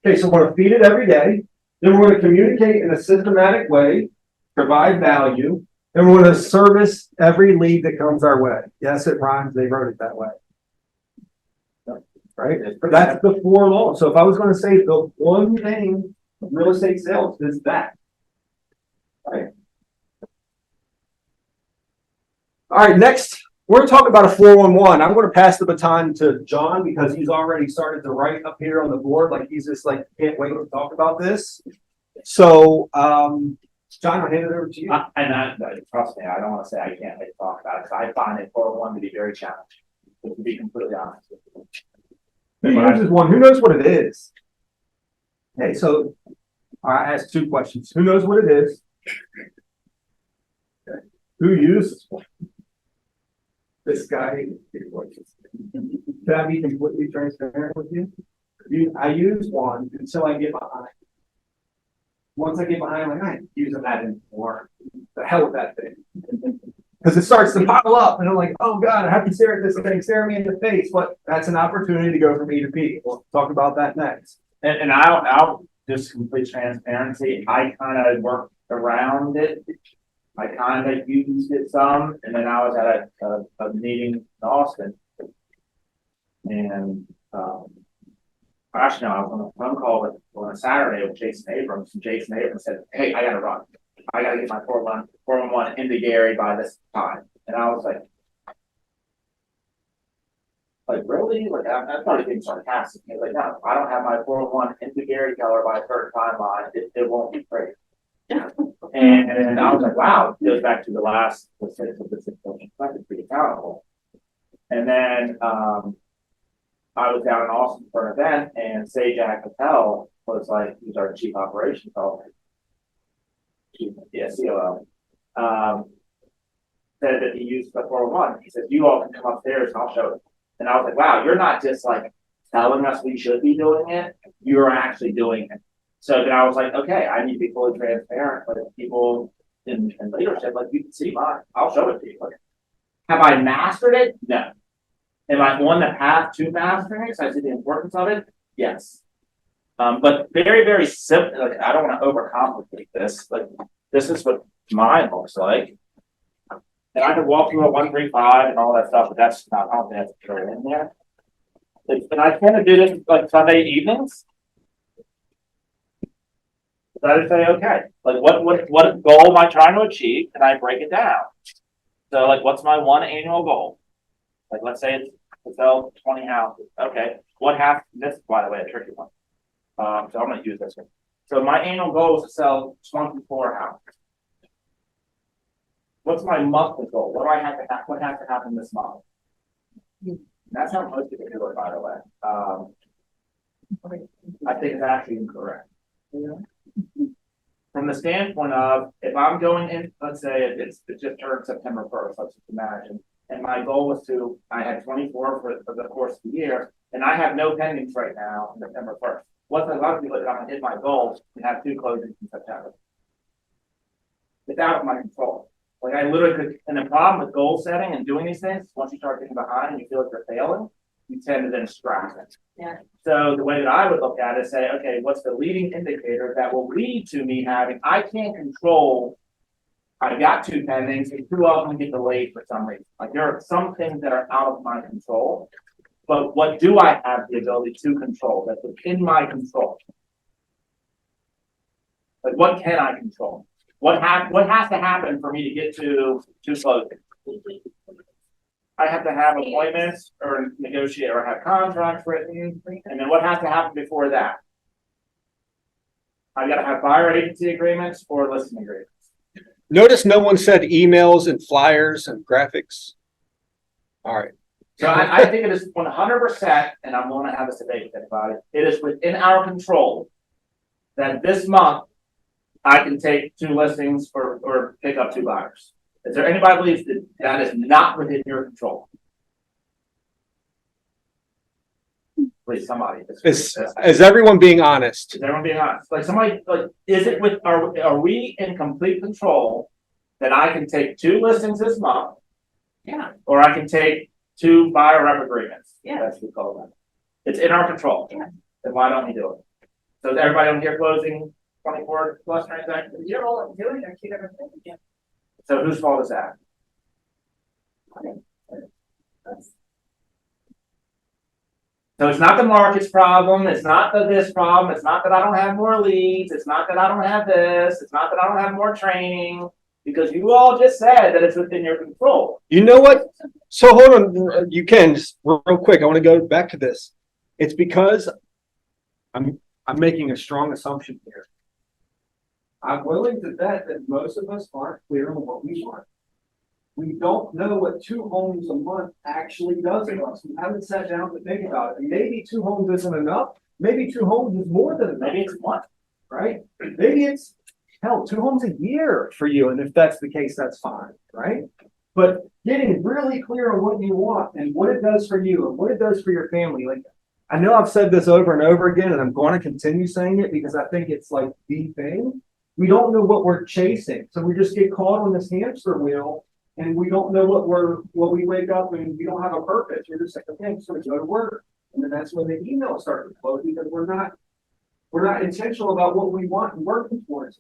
okay. So we're going to feed it every day. Then we're going to communicate in a systematic way, provide value, and we're going to service every lead that comes our way. Yes, it rhymes. They wrote it that way. Right? That's the 4 laws. So if I was going to say the one thing of real estate sales is that. Right? All right, next, we're going to talk about a 411. I'm going to pass the baton to John because he's already started to write up here on the board. Like he's just like, can't wait to talk about this. So, John, I'll hand it over to you. Trust me, I don't want to say I can't wait to talk about it, because I find it 401 to be very challenging, to be completely honest with you. Who uses one? Who knows what it is? Okay, so I asked 2 questions. Who knows what it is? Okay. Who uses one? This guy. Can I be completely transparent with you? I use one until I get behind. Once I get behind, I'm like, I ain't using that anymore. The hell with that thing. Because it starts to pile up, and I'm like, oh God, I have to stare at this thing, stare me in the face. But that's an opportunity to go from E to P. We'll talk about that next. And I'll just complete transparency. I kind of worked around it. I kind of used it some, and then I was at a meeting in Austin, and actually, no, I was on a phone call on a Saturday with Jason Abrams, and Jason Abrams said, "Hey, I got to run. I got to get my 411 into Gary by this time." And I was like, really? Like, I'm probably being sarcastic. He was like, no, I don't have my 401 into Gary Keller by a certain timeline. It won't be great. And I was like, wow, it goes back to the last, let's say, pretty accountable. And then I was down in Austin for an event, and Sajak Patel was like, he's our chief operations officer, COO, said that he used the 401. He said, you all can come upstairs and I'll show it. And I was like, wow, you're not just like telling us we should be doing it, you're actually doing it. So then I was like, okay, I need to be fully transparent with people in leadership. Like, you can see mine, I'll show it to you. Like, have I mastered it? No. Am I on the path to mastering it? So I see the importance of it? Yes. But very, very simple. Like, I don't want to overcomplicate this. Like, this is what mine looks like. And I could walk through a 135 and all that stuff, but that's not, I don't think that's really in there. And I kind of do this like Sunday evenings. So I would say, okay, like what goal am I trying to achieve? And I break it down. So like, what's my one annual goal? Like, let's say it's to sell 20 houses. Okay, what half? This, by the way, a tricky one. So I'm going to use this one. So my annual goal is to sell 24 houses. What's my monthly goal? What do I have to have? What has to happen this month? That's how most people do it, by the way. I think it's actually incorrect. From the standpoint of, if I'm going in, let's say it just turned September 1st, let's just imagine, and my goal was to, I had 24 for the course of the year, and I have no pendings right now on September 1st. What's a lot of people that I'm going to hit my goals and have 2 closings in September? It's out of my control. Like, I literally could, and the problem with goal setting and doing these things, once you start getting behind and you feel like you're failing, you tend to then scrap it. Yeah. So the way that I would look at it is say, okay, what's the leading indicator that will lead to me having, I can't control. I've got 2 pendings, and 2 of them get delayed for some reason. Like there are some things that are out of my control. But what do I have the ability to control that's within my control? Like what can I control? What has to happen for me to get to closing? I have to have appointments or negotiate or have contracts written, and then what has to happen before that? I gotta have buyer agency agreements or listing agreements. Notice no one said emails and flyers and graphics. All right. So I think it is 100%, and I'm going to have this debate with everybody. It is within our control that this month I can take 2 listings or pick up 2 buyers. Is there anybody who believes that that is not within your control? Please, somebody. Is everyone being honest? Is everyone being honest? Like somebody, like, is it with, are we in complete control that I can take 2 listings this month? Yeah. Or I can take 2 buyer rep agreements? Yeah. That's what we call that. It's in our control. Yeah. Then why don't we do it? So is everybody on here closing 24 plus transactions? You're all doing it, you never think, yeah. So whose fault is that? So it's not the market's problem, it's not this problem, it's not that I don't have more leads, it's not that I don't have this, it's not that I don't have more training, because you all just said that it's within your control. You know what? So hold on, you can just real quick. I want to go back to this. It's because I'm making a strong assumption here. I'm willing to bet that most of us aren't clear on what we want. We don't know what 2 homes a month actually does for us. We haven't sat down to think about it. And maybe 2 homes isn't enough. Maybe 2 homes is more than enough. Maybe it's 1. Right? Maybe it's, hell, 2 homes a year for you. And if that's the case, that's fine, right? But getting really clear on what you want and what it does for you and what it does for your family. Like, I know I've said this over and over again, and I'm going to continue saying it because I think it's like the thing. We don't know what we're chasing. So we just get caught on this hamster wheel and we don't know what we wake up and we don't have a purpose. We're just like, okay, I'm just going to go to work. And then that's when the emails start to flow because we're not intentional about what we want and working towards.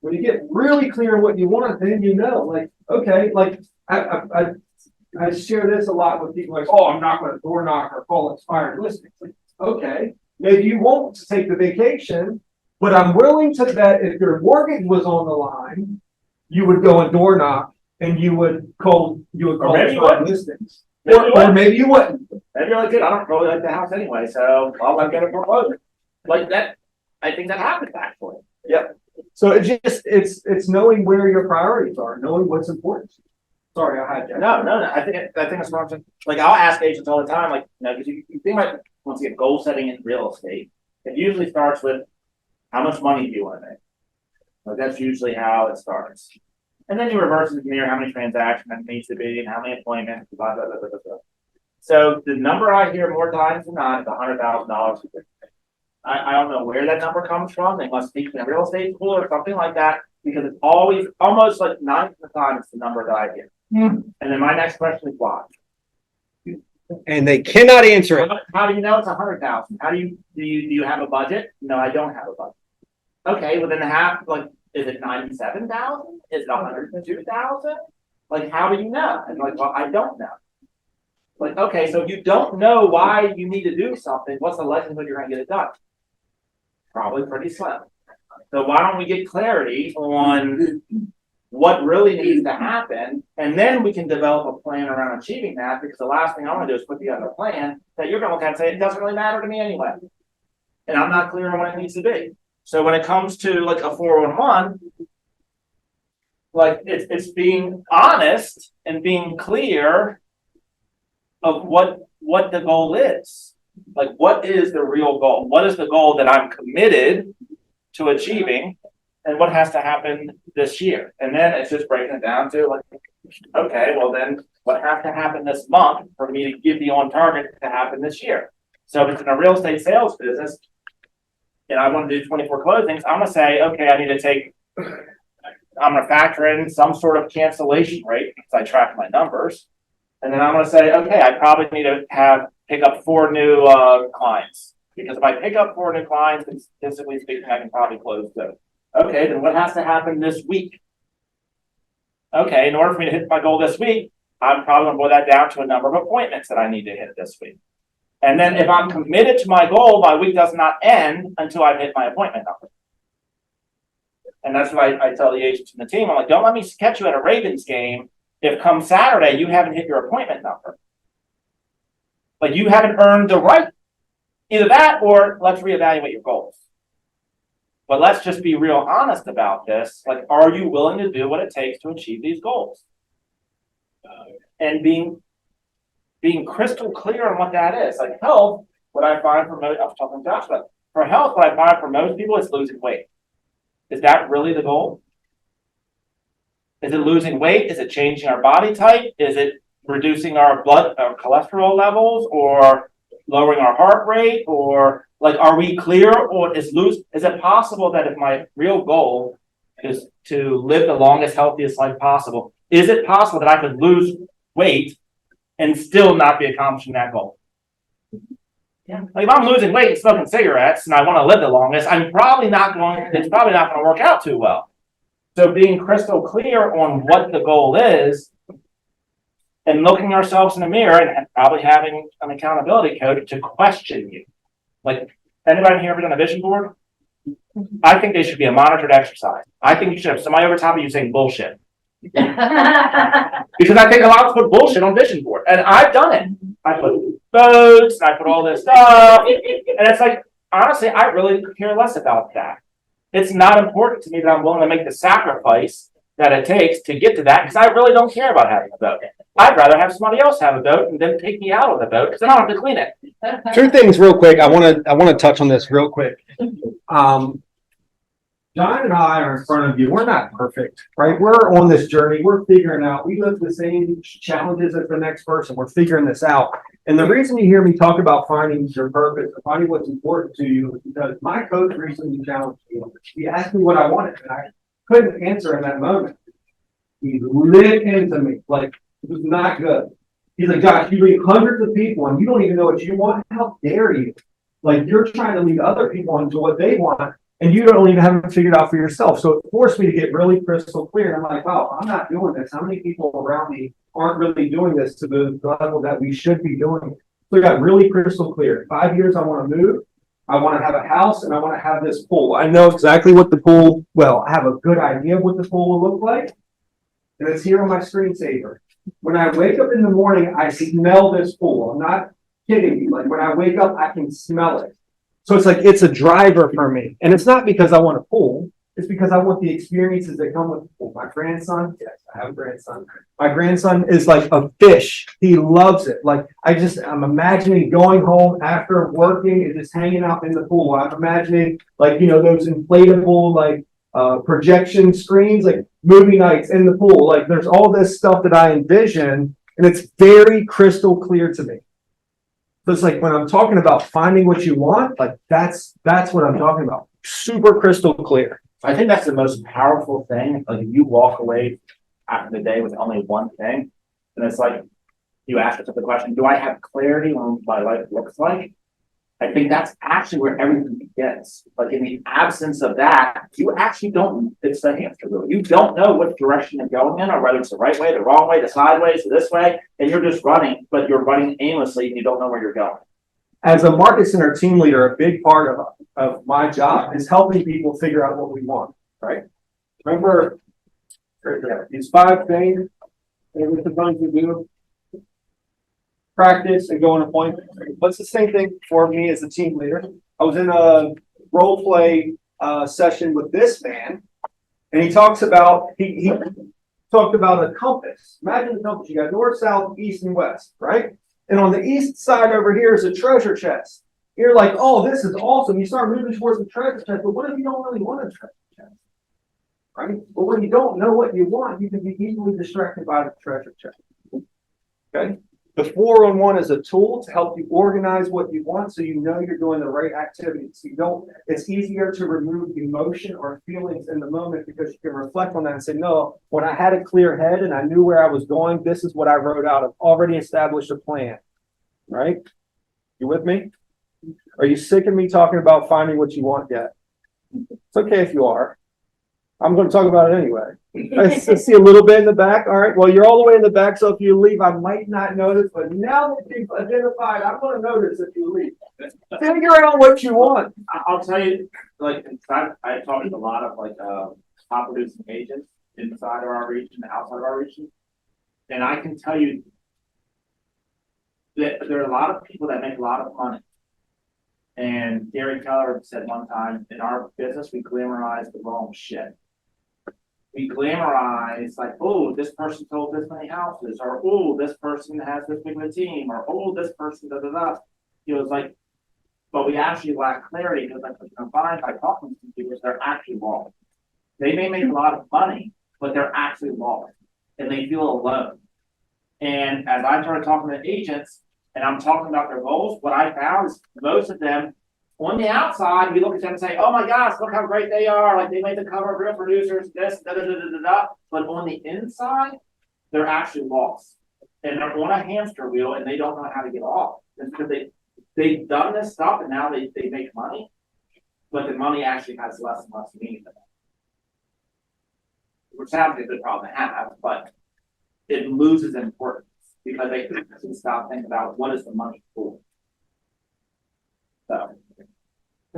When you get really clear on what you want, then you know, like, okay, like I share this a lot with people like, oh, I'm not going to door knock or call expired listings. Like, okay, maybe you won't take the vacation, but I'm willing to bet if your mortgage was on the line, you would go and door knock and you would call expired listings. Or maybe you wouldn't. Maybe you're like, dude, I don't really like the house anyway, so I'll let get a foreclosure. Like that, I think that happens actually. Yep. So it's knowing where your priorities are, knowing what's important. Sorry, I had you. No. I think that's what I'm saying. Like I'll ask agents all the time, like, you know, because you think about once you get goal setting in real estate, it usually starts with how much money do you want to make? Like that's usually how it starts. And then you reverse engineer how many transactions it needs to be and how many appointments, blah, blah, blah, blah, blah. So the number I hear more times than not is $100,000. I don't know where that number comes from. They must speak in a real estate school or something like that, because it's always almost like 90% of the time it's the number that I hear. And then my next question is why? And they cannot answer it. How do you know it's 100,000? How do you have a budget? No, I don't have a budget. Okay, well then is it 97,000? Is it 102,000? Like, how do you know? And like, well, I don't know. Like, okay, so if you don't know why you need to do something, what's the likelihood you're going to get it done? Probably pretty slim. So why don't we get clarity on what really needs to happen, and then we can develop a plan around achieving that, because the last thing I want to do is put together a plan that you're going to look at and say, it doesn't really matter to me anyway. And I'm not clear on what it needs to be. So when it comes to like a 401, like it's being honest and being clear of what the goal is. Like, what is the real goal? What is the goal that I'm committed to achieving, and what has to happen this year? And then it's just breaking it down to like, okay, well then what has to happen this month for me to give the on target to happen this year? So if it's in a real estate sales business and I want to do 24 closings, I'm gonna say, okay, I'm gonna factor in some sort of cancellation rate because I track my numbers. And then I'm gonna say, okay, I probably need to pick up 4 new, clients. Because if I pick up 4 new clients, then statistically speaking, I can probably close those. Okay, then what has to happen this week? Okay, in order for me to hit my goal this week, I'm probably gonna boil that down to a number of appointments that I need to hit this week. And then if I'm committed to my goal, my week does not end until I've hit my appointment number. And that's why I tell the agents and the team, I'm like, don't let me catch you at a Ravens game if come Saturday you haven't hit your appointment number. Like you haven't earned the right. Either that or let's reevaluate your goals. But let's just be real honest about this. Like, are you willing to do what it takes to achieve these goals? And being crystal clear on what that is. Like health, what I find for most, I was talking to Josh about, for health, what I find for most people is losing weight. Is that really the goal? Is it losing weight? Is it changing our body type? Is it reducing our cholesterol levels, or lowering our heart rate? Or like, are we clear? Or is it possible that if my real goal is to live the longest, healthiest life possible, is it possible that I could lose weight and still not be accomplishing that goal? Yeah. Like if I'm losing weight and smoking cigarettes and I want to live the longest, it's probably not going to work out too well. So being crystal clear on what the goal is and looking ourselves in the mirror and probably having an accountability coach to question you. Like, anybody here ever done a vision board? I think they should be a monitored exercise. I think you should have somebody over top of you saying bullshit. Because I think a lot of us put bullshit on vision board, and I've done it. I put boats, and I put all this stuff, and it's like, honestly, I really care less about that. It's not important to me that I'm willing to make the sacrifice that it takes to get to that, because I really don't care about having a boat. I'd rather have somebody else have a boat and then take me out of the boat, because then I don't have to clean it. 2 things real quick. I want to touch on this real quick. John and I are in front of you. We're not perfect, right? We're on this journey. We're figuring out. We live the same challenges as the next person. We're figuring this out. And the reason you hear me talk about finding your purpose, or finding what's important to you, is because my coach recently challenged me. He asked me what I wanted, and I couldn't answer in that moment. He lit into me like it was not good. He's like, Josh, you lead hundreds of people and you don't even know what you want. How dare you? Like you're trying to lead other people into what they want, and you don't even have it figured out for yourself. So it forced me to get really crystal clear. And I'm like, wow, I'm not doing this. How many people around me aren't really doing this to the level that we should be doing? So I got really crystal clear. 5 years, I want to move. I want to have a house, and I want to have this pool. I know exactly what the pool, well, I have a good idea of what the pool will look like. And it's here on my screensaver. When I wake up in the morning, I smell this pool. I'm not kidding you. Like when I wake up, I can smell it. So it's like, it's a driver for me. And it's not because I want a pool. It's because I want the experiences that come with the pool. My grandson, yes, I have a grandson. My grandson is like a fish. He loves it. Like I'm imagining going home after working and just hanging out in the pool. I'm imagining like, those inflatable, like, projection screens, like movie nights in the pool. Like there's all this stuff that I envision, and it's very crystal clear to me. So it's like when I'm talking about finding what you want, like that's what I'm talking about. Super crystal clear. I think that's the most powerful thing. Like if you walk away after the day with only one thing, and it's like you ask yourself the question, do I have clarity on what my life looks like? I think that's actually where everything begins. Like in the absence of that, you actually don't, it's the hamster wheel. You don't know what direction you're going in, or whether it's the right way, the wrong way, the sideways, or this way, and you're just running, but you're running aimlessly and you don't know where you're going. As a market center team leader, a big part of my job is helping people figure out what we want, right? Remember these 5 things that we're supposed to do? Practice and go on a point. What's the same thing for me as a team leader? I was in a role play session with this man, and he talks about he talked about a compass. Imagine the compass. You got north, south, east, and west, right? And on the east side over here is a treasure chest. You're like, oh, this is awesome. You start moving towards the treasure chest, but what if you don't really want a treasure chest? Right? But when you don't know what you want, you can be easily distracted by the treasure chest. Okay? The 411 is a tool to help you organize what you want so you know you're doing the right activities. You don't, it's easier to remove emotion or feelings in the moment because you can reflect on that and say, no, when I had a clear head and I knew where I was going, this is what I wrote out. I've already established a plan, right? You with me? Are you sick of me talking about finding what you want yet? It's okay if you are. I'm going to talk about it anyway. I see a little bit in the back. All right. Well, you're all the way in the back. So if you leave, I might not notice. But now that you've identified, I'm going to notice if you leave. Figure out what you want. I'll tell you, like, I talked to a lot of like top producing agents inside of our region and outside of our region, and I can tell you that there are a lot of people that make a lot of money. And Gary Keller said one time, in our business, we glamorize the wrong shit. We glamorize like, oh, this person sold this many houses, or oh, this person has this big of a team, or oh, this person da da da. It was like, but we actually lack clarity because like what you can find by talking to people is they're actually lost. They may make a lot of money, but they're actually lost and they feel alone. And as I started talking to agents and I'm talking about their goals, what I found is most of them on the outside, we look at them and say, oh my gosh, look how great they are. Like they made the cover of Real Producers, this, da da da da da. But on the inside, they're actually lost. And they're on a hamster wheel and they don't know how to get off. It's because they've done this stuff and now they make money, but the money actually has less and less meaning to them. Which sounds like a good problem to have, but it loses importance because they can stop thinking about what is the money for. So.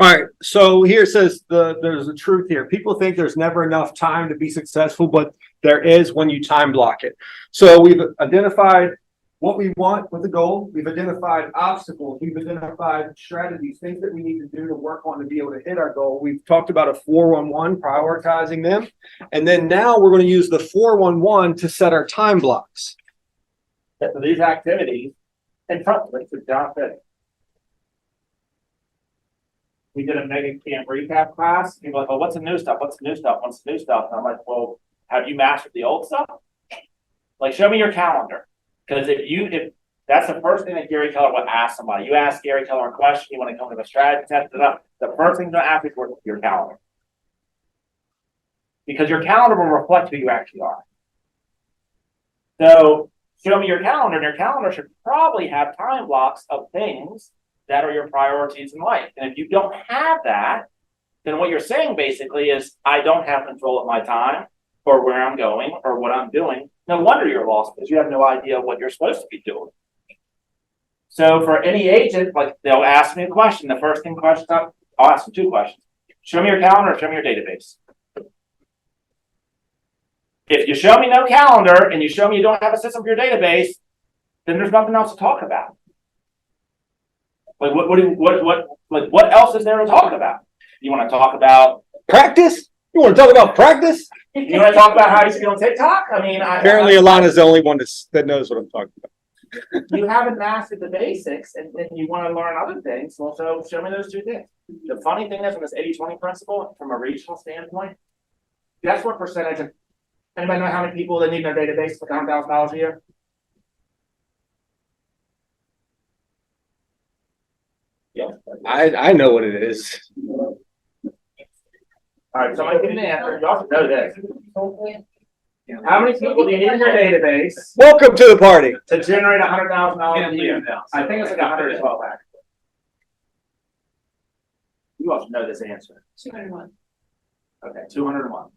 All right. So here it says there's a truth here. People think there's never enough time to be successful, but there is when you time block it. So we've identified what we want with the goal. We've identified obstacles. We've identified strategies, things that we need to do to work on to be able to hit our goal. We've talked about a 411, prioritizing them. And then now we're going to use the 411 to set our time blocks. So these activities, and probably for John Fitch. We did a mega camp recap class. People are like, well, what's the new stuff? What's the new stuff? What's the new stuff? And I'm like, well, have you mastered the old stuff? Like, show me your calendar. Because if that's the first thing that Gary Keller would ask somebody. You ask Gary Keller a question, you want to come to a strategy test, the first thing to ask is your calendar. Because your calendar will reflect who you actually are. So show me your calendar, and your calendar should probably have time blocks of things that are your priorities in life. And if you don't have that, then what you're saying basically is, I don't have control of my time or where I'm going or what I'm doing. No wonder you're lost because you have no idea what you're supposed to be doing. So for any agent, like they'll ask me a question. The first thing I'll ask them two questions. Show me your calendar or show me your database. If you show me no calendar and you show me you don't have a system for your database, then there's nothing else to talk about. Like what else is there to talk about? You want to talk about practice? You want to talk about practice? You want to talk about how you feel on TikTok? I mean, apparently Alana's the only one that knows what I'm talking about. You haven't mastered the basics and you want to learn other things. Well, so show me those two things. The funny thing is, in this 80-20 principle, from a regional standpoint, guess what percentage of anybody know how many people that need their database for $100,000 a year? Yeah, I know what it is. All right, somebody give me the answer. You also know this. How many people do you need in your database Welcome to the party. to generate $100,000 a year? I think it's like 112 actually. You also know this answer. 201. Okay, 201.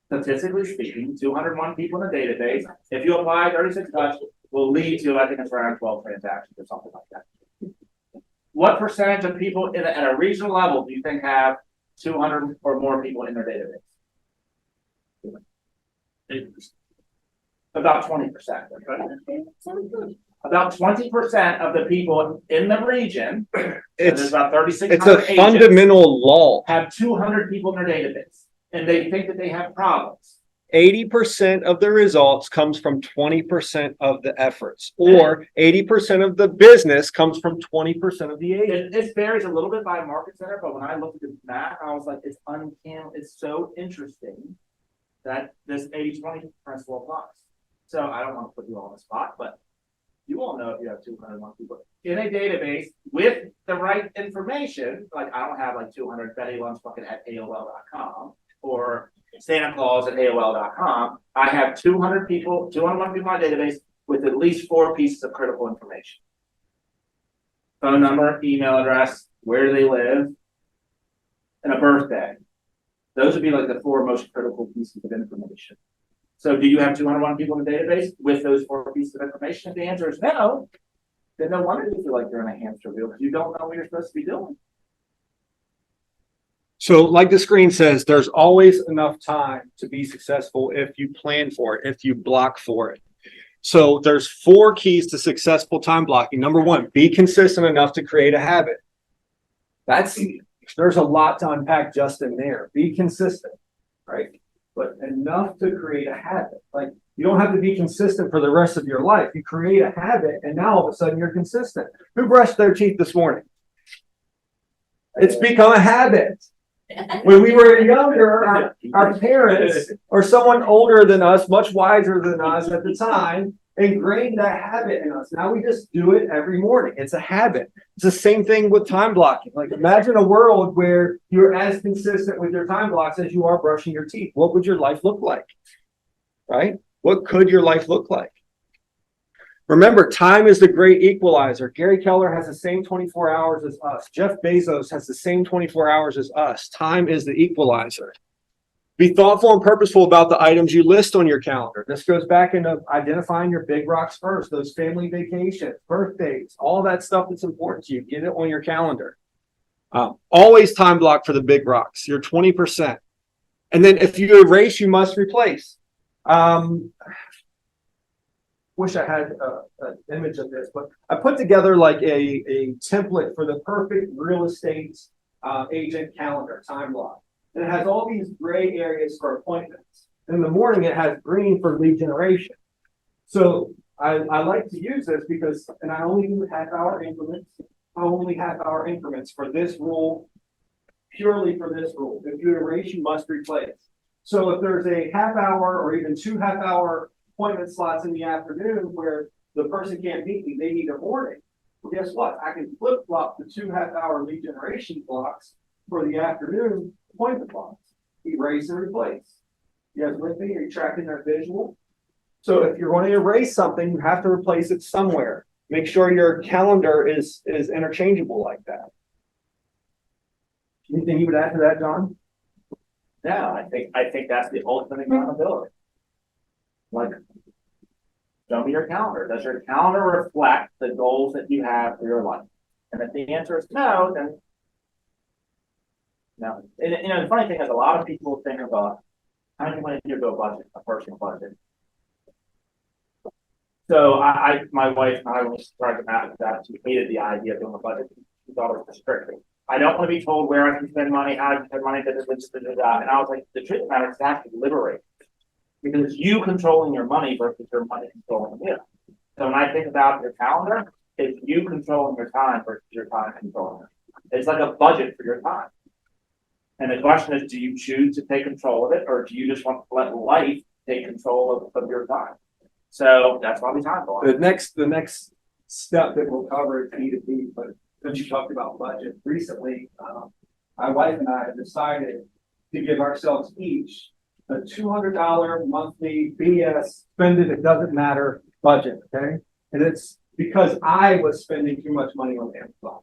Statistically speaking, 201 people in a database, if you apply 36 touch, will lead to, I think it's around 12 transactions or something like that. What percentage of people at a regional level do you think have 200 or more people in their database? About 20%. About 20% of the people in the region, there's about 3,600 It's a agents, fundamental law. have 200 people in their database, and they think that they have problems. 80% of the results comes from 20% of the efforts, or 80% of the business comes from 20% of the agent. It varies a little bit by market center, but when I looked at the math, I was like, it's uncanny. It's so interesting that this 80-20 principle applies. So I don't want to put you on the spot, but you won't know if you have 201 people in a database with the right information. Like I don't have like 200 Betty Lunchbucket at AOL.com or Santa Claus at AOL.com. I have 200 people, 201 people in my database with at least 4 pieces of critical information. Phone number, email address, where do they live, and a birthday. Those would be like the 4 most critical pieces of information. So do you have 201 people in the database with those 4 pieces of information? If the answer is no, then no wonder you feel like you're in a hamster wheel because you don't know what you're supposed to be doing. So like the screen says, there's always enough time to be successful if you plan for it, if you block for it. So there's 4 keys to successful time blocking. Number 1, be consistent enough to create a habit. There's a lot to unpack just in there. Be consistent, right? But enough to create a habit. Like you don't have to be consistent for the rest of your life. You create a habit and now all of a sudden you're consistent. Who brushed their teeth this morning? It's become a habit. When we were younger, our parents or someone older than us, much wiser than us at the time, ingrained that habit in us. Now we just do it every morning. It's a habit. It's the same thing with time blocking. Like imagine a world where you're as consistent with your time blocks as you are brushing your teeth. What would your life look like? Right? What could your life look like? Remember, time is the great equalizer. Gary Keller has the same 24 hours as us. Jeff Bezos has the same 24 hours as us. Time is the equalizer. Be thoughtful and purposeful about the items you list on your calendar. This goes back into identifying your big rocks first, those family vacations, birthdays, all that stuff that's important to you. Get it on your calendar. Always time block for the big rocks, your 20%. And then if you erase, you must replace. Wish I had an image of this, but I put together like a template for the perfect real estate agent calendar time block. And it has all these gray areas for appointments. In the morning, it has green for lead generation. So I like to use this because, and I only do half-hour increments. I only half-hour increments for this rule, purely for this rule. If you erase, you must replace. So if there's a half-hour or even 2 half-hour appointment slots in the afternoon where the person can't meet me, they need a morning. Well, guess what? I can flip-flop the 2 half-hour lead generation blocks for the afternoon appointment blocks. Erase and replace. You guys with me? Are you tracking that visual? So if you're going to erase something, you have to replace it somewhere. Make sure your calendar is interchangeable like that. Anything you would add to that, John? No, I think that's the ultimate accountability. Like, show me your calendar. Does your calendar reflect the goals that you have for your life? And if the answer is no, then no. And, you know, the funny thing is, a lot of people think about how do you want to do a budget, a personal budget. So my wife and I when we started math that she hated the idea of doing a budget. She thought it was restricting. I don't want to be told where I can spend money, how I can spend money, and I was like, the truth of the matter is actually liberating. Because it's you controlling your money versus your money controlling you. So when I think about your calendar, it's you controlling your time versus your time controlling it. It's like a budget for your time. And the question is, do you choose to take control of it, or do you just want to let life take control of your time? So that's why we time block. The next step that we'll cover is B2B, but since you talked about budget recently, my wife and I have decided to give ourselves each a $200 monthly BS spend it doesn't matter budget, okay? And it's because I was spending too much money on Amazon.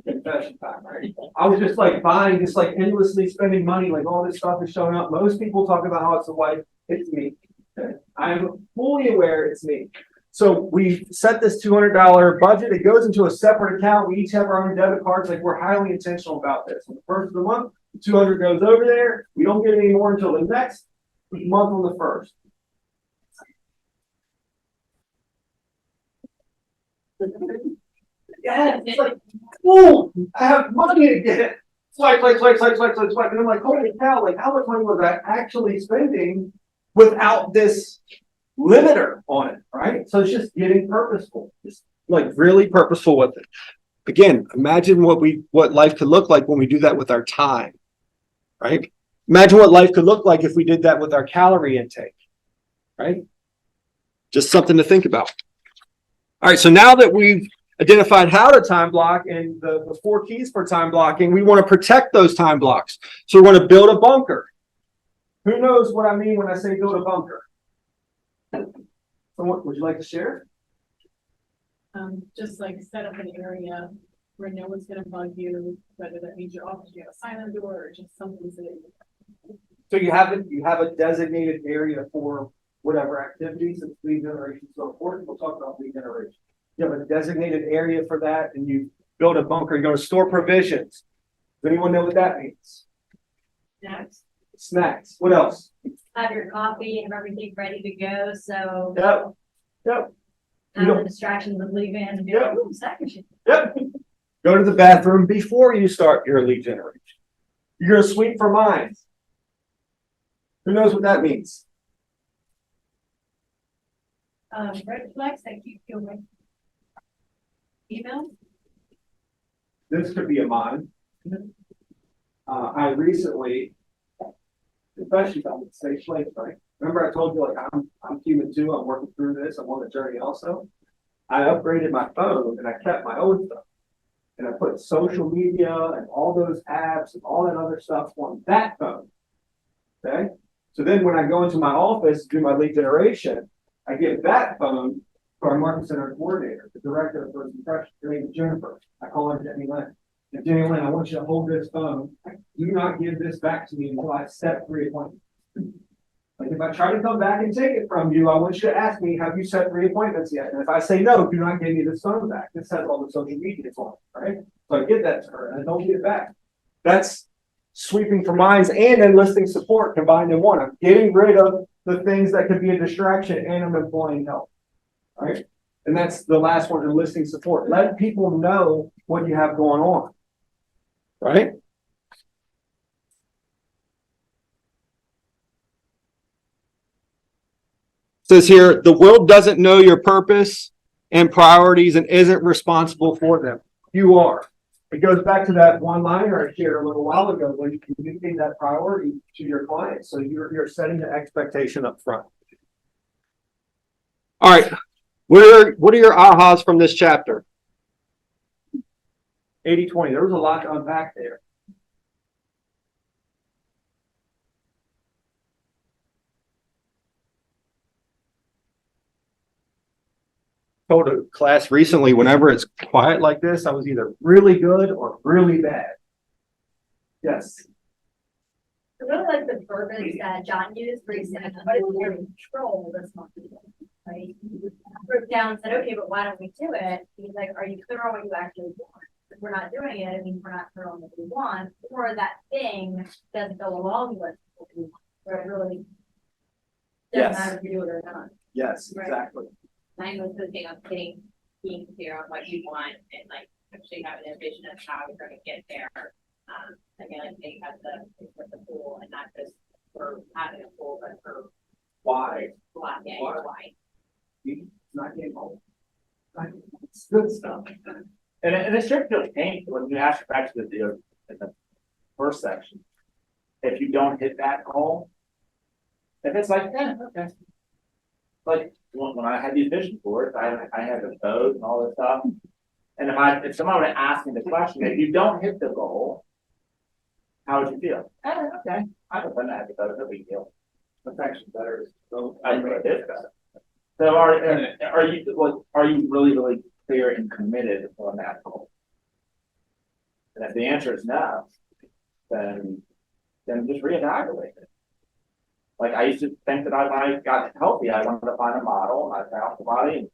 Confession time, right? I was just like buying, just like endlessly spending money, like all this stuff is showing up. Most people talk about how it's the wife, it's me. Okay? I'm fully aware it's me. So we set this $200 budget. It goes into a separate account. We each have our own debit cards. Like we're highly intentional about this. On the first of the month, 200 goes over there. We don't get any more until the next month on the first. Yeah, it's like, oh, I have money again. Swipe. And I'm like, holy cow, like how much money was I actually spending without this limiter on it, right? So it's just getting purposeful, just like really purposeful with it. Again, imagine what life could look like when we do that with our time, right? Imagine what life could look like if we did that with our calorie intake, right? Just something to think about. All right, so now that we've identified how to time block and the 4 keys for time blocking, we want to protect those time blocks. So we're going to build a bunker. Who knows what I mean when I say build a bunker? Someone, would you like to share? Just like set up an area where no one's gonna bug you, whether that means your office, you have a silent door or just something that. So you have a designated area for whatever activities, and lead generation is so important. We'll talk about lead generation. You have a designated area for that, and you build a bunker. You're going to store provisions. Does anyone know what that means? Next, Snacks. What else? have your coffee and everything ready to go, so Yep. Yep. have the distractions of leaving and be like, ooh, snack machine. Yep. Go to the bathroom before you start your lead generation. You're going to sweep for minds. Who knows what that means? Red flags that keep going. Email, This could be a mine. I recently, especially on the stage place, right? Remember I told you like I'm human too. I'm working through this. I'm on the journey also. I upgraded my phone and I kept my old stuff. And I put social media and all those apps and all that other stuff on that phone. Okay. So then when I go into my office to do my lead generation, I give that phone to our market center coordinator, the director of first impression. Her name is Jennifer. I call her Jenny Lynn. And Jenny Lynn, I want you to hold this phone. Do not give this back to me until I set 3 appointments. Like if I try to come back and take it from you, I want you to ask me, have you set 3 appointments yet? And if I say no, do not give me this phone back. This has all the social media on it, right? So I give that to her and I don't get it back. That's sweeping for minds and enlisting support combined in one. I'm getting rid of the things that could be a distraction and I'm employing help, right? And that's the last one, enlisting support. Let people know what you have going on, right? Says here, the world doesn't know your purpose and priorities and isn't responsible for them. You are. It goes back to that one liner I shared a little while ago when you communicate that priority to your clients. So you're setting the expectation up front. All right. What are your ahas from this chapter? 80-20. There was a lot to unpack there. Told a class recently, whenever it's quiet like this, I was either really good or really bad. Yes. I really like the verbiage that John used, where he said, what is your control this month? Right? Broke down and said, okay, but why don't we do it? He's like, are you clear on what you actually want? If we're not doing it, it means we're not clear on what we want, or that thing doesn't go along with what we want, where it really doesn't Yes. matter if you do it or not. Yes, Right. exactly. Mine was the thing of being clear on what you want and like actually having a vision of how you're gonna get there. Again, I think that's with the pool and not just for having a pool, but for Why? why. It's not getting old. It's good stuff. And it's just really painful when you ask back to the first section. If you don't hit that goal, if it's like, okay. Like when I had these vision boards, I had the code and all this stuff. And if someone were to ask me the question, if you don't hit the goal, how would you feel? Okay, I don't know that, but no big deal. That's actually better. So I think it is better. So are you really clear and committed on that goal? And if the answer is no, then just reevaluate it. Like I used to think that when I got healthy, I wanted to find a model, and I found somebody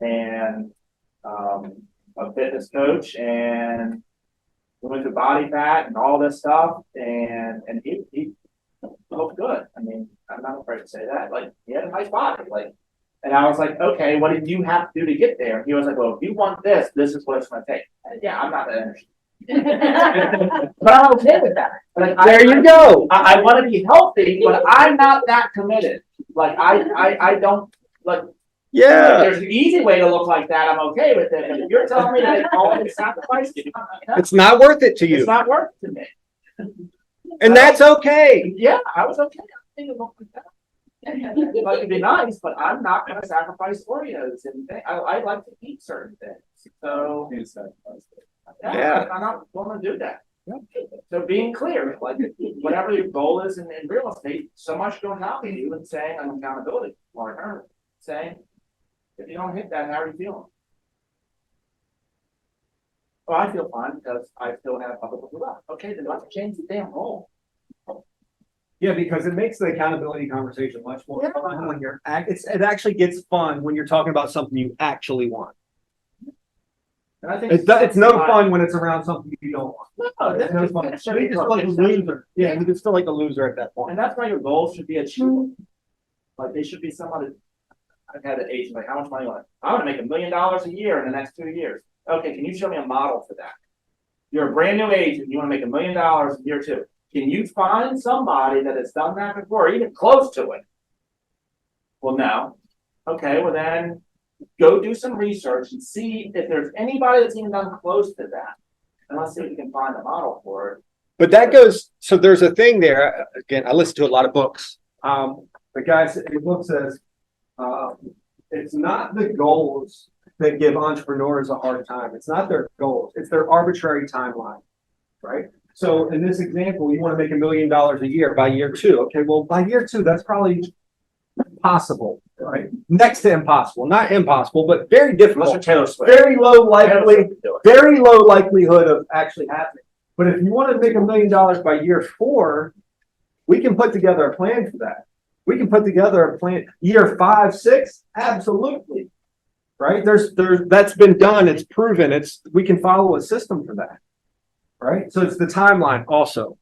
and a fitness coach, and we went to body fat and all this stuff, and he looked good. I mean, I'm not afraid to say that. Like he had a nice body, like, and I was like, okay, what did you have to do to get there? He was like, well, if you want this, this is what it's going to take. Yeah, I'm not that interested. But I'm okay with that. Like, There you go. I want to be healthy, but I'm not that committed. Like I don't like. Yeah. There's an easy way to look like that. I'm okay with it. But if you're telling me that it's all the sacrifice, It's not worth it to it's you. not worth it to me. And that's okay. Yeah, I was okay. I think it looked like that. Like, it'd be nice, but I'm not gonna sacrifice Oreos and I like to eat certain things, so. Yeah. I'm not gonna do that. So being clear, like, whatever your goal is in real estate, so much don't help you in saying an accountability partner, saying, if you don't hit that, how are you feeling? Well, I feel fine because I still have other people left. Okay, then let's change the damn goal. Yeah, because it makes the accountability conversation much more Yeah. fun when you're, it actually gets fun when you're talking about something you actually want. And I think It's no fun when it's around something you don't want. No, It's no fun. You just feel like a loser. Yeah, you just feel like a loser at that point. And that's why your goals should be achievable. Like, they should be somebody. I've had an agent, like, how much money you want? I want to make $1 million a year in the next 2 years. Okay, can you show me a model for that? You're a brand new agent, you want to make $1 million in year 2. Can you find somebody that has done that before, or even close to it? Well, no. Okay, well then, go do some research and see if there's anybody that's even done close to that. And let's see if we can find a model for it. But that goes, so there's a thing there, again, I listen to a lot of books. The guy in the book says, it's not the goals that give entrepreneurs a hard time. It's not their goals. It's their arbitrary timeline, right? So in this example, you want to make $1 million a year by year 2. Okay, well, by year 2, that's probably possible, right? Next to impossible, not impossible, but very Unless you're difficult. Taylor Swift. Very low likely, Taylor Swift do it. very low likelihood of actually happening. But if you want to make $1 million by year 4, we can put together a plan for that. We can put together a plan year 5, 6, absolutely. Right? There's that's been done, it's proven, we can follow a system for that. Right? So it's the timeline also.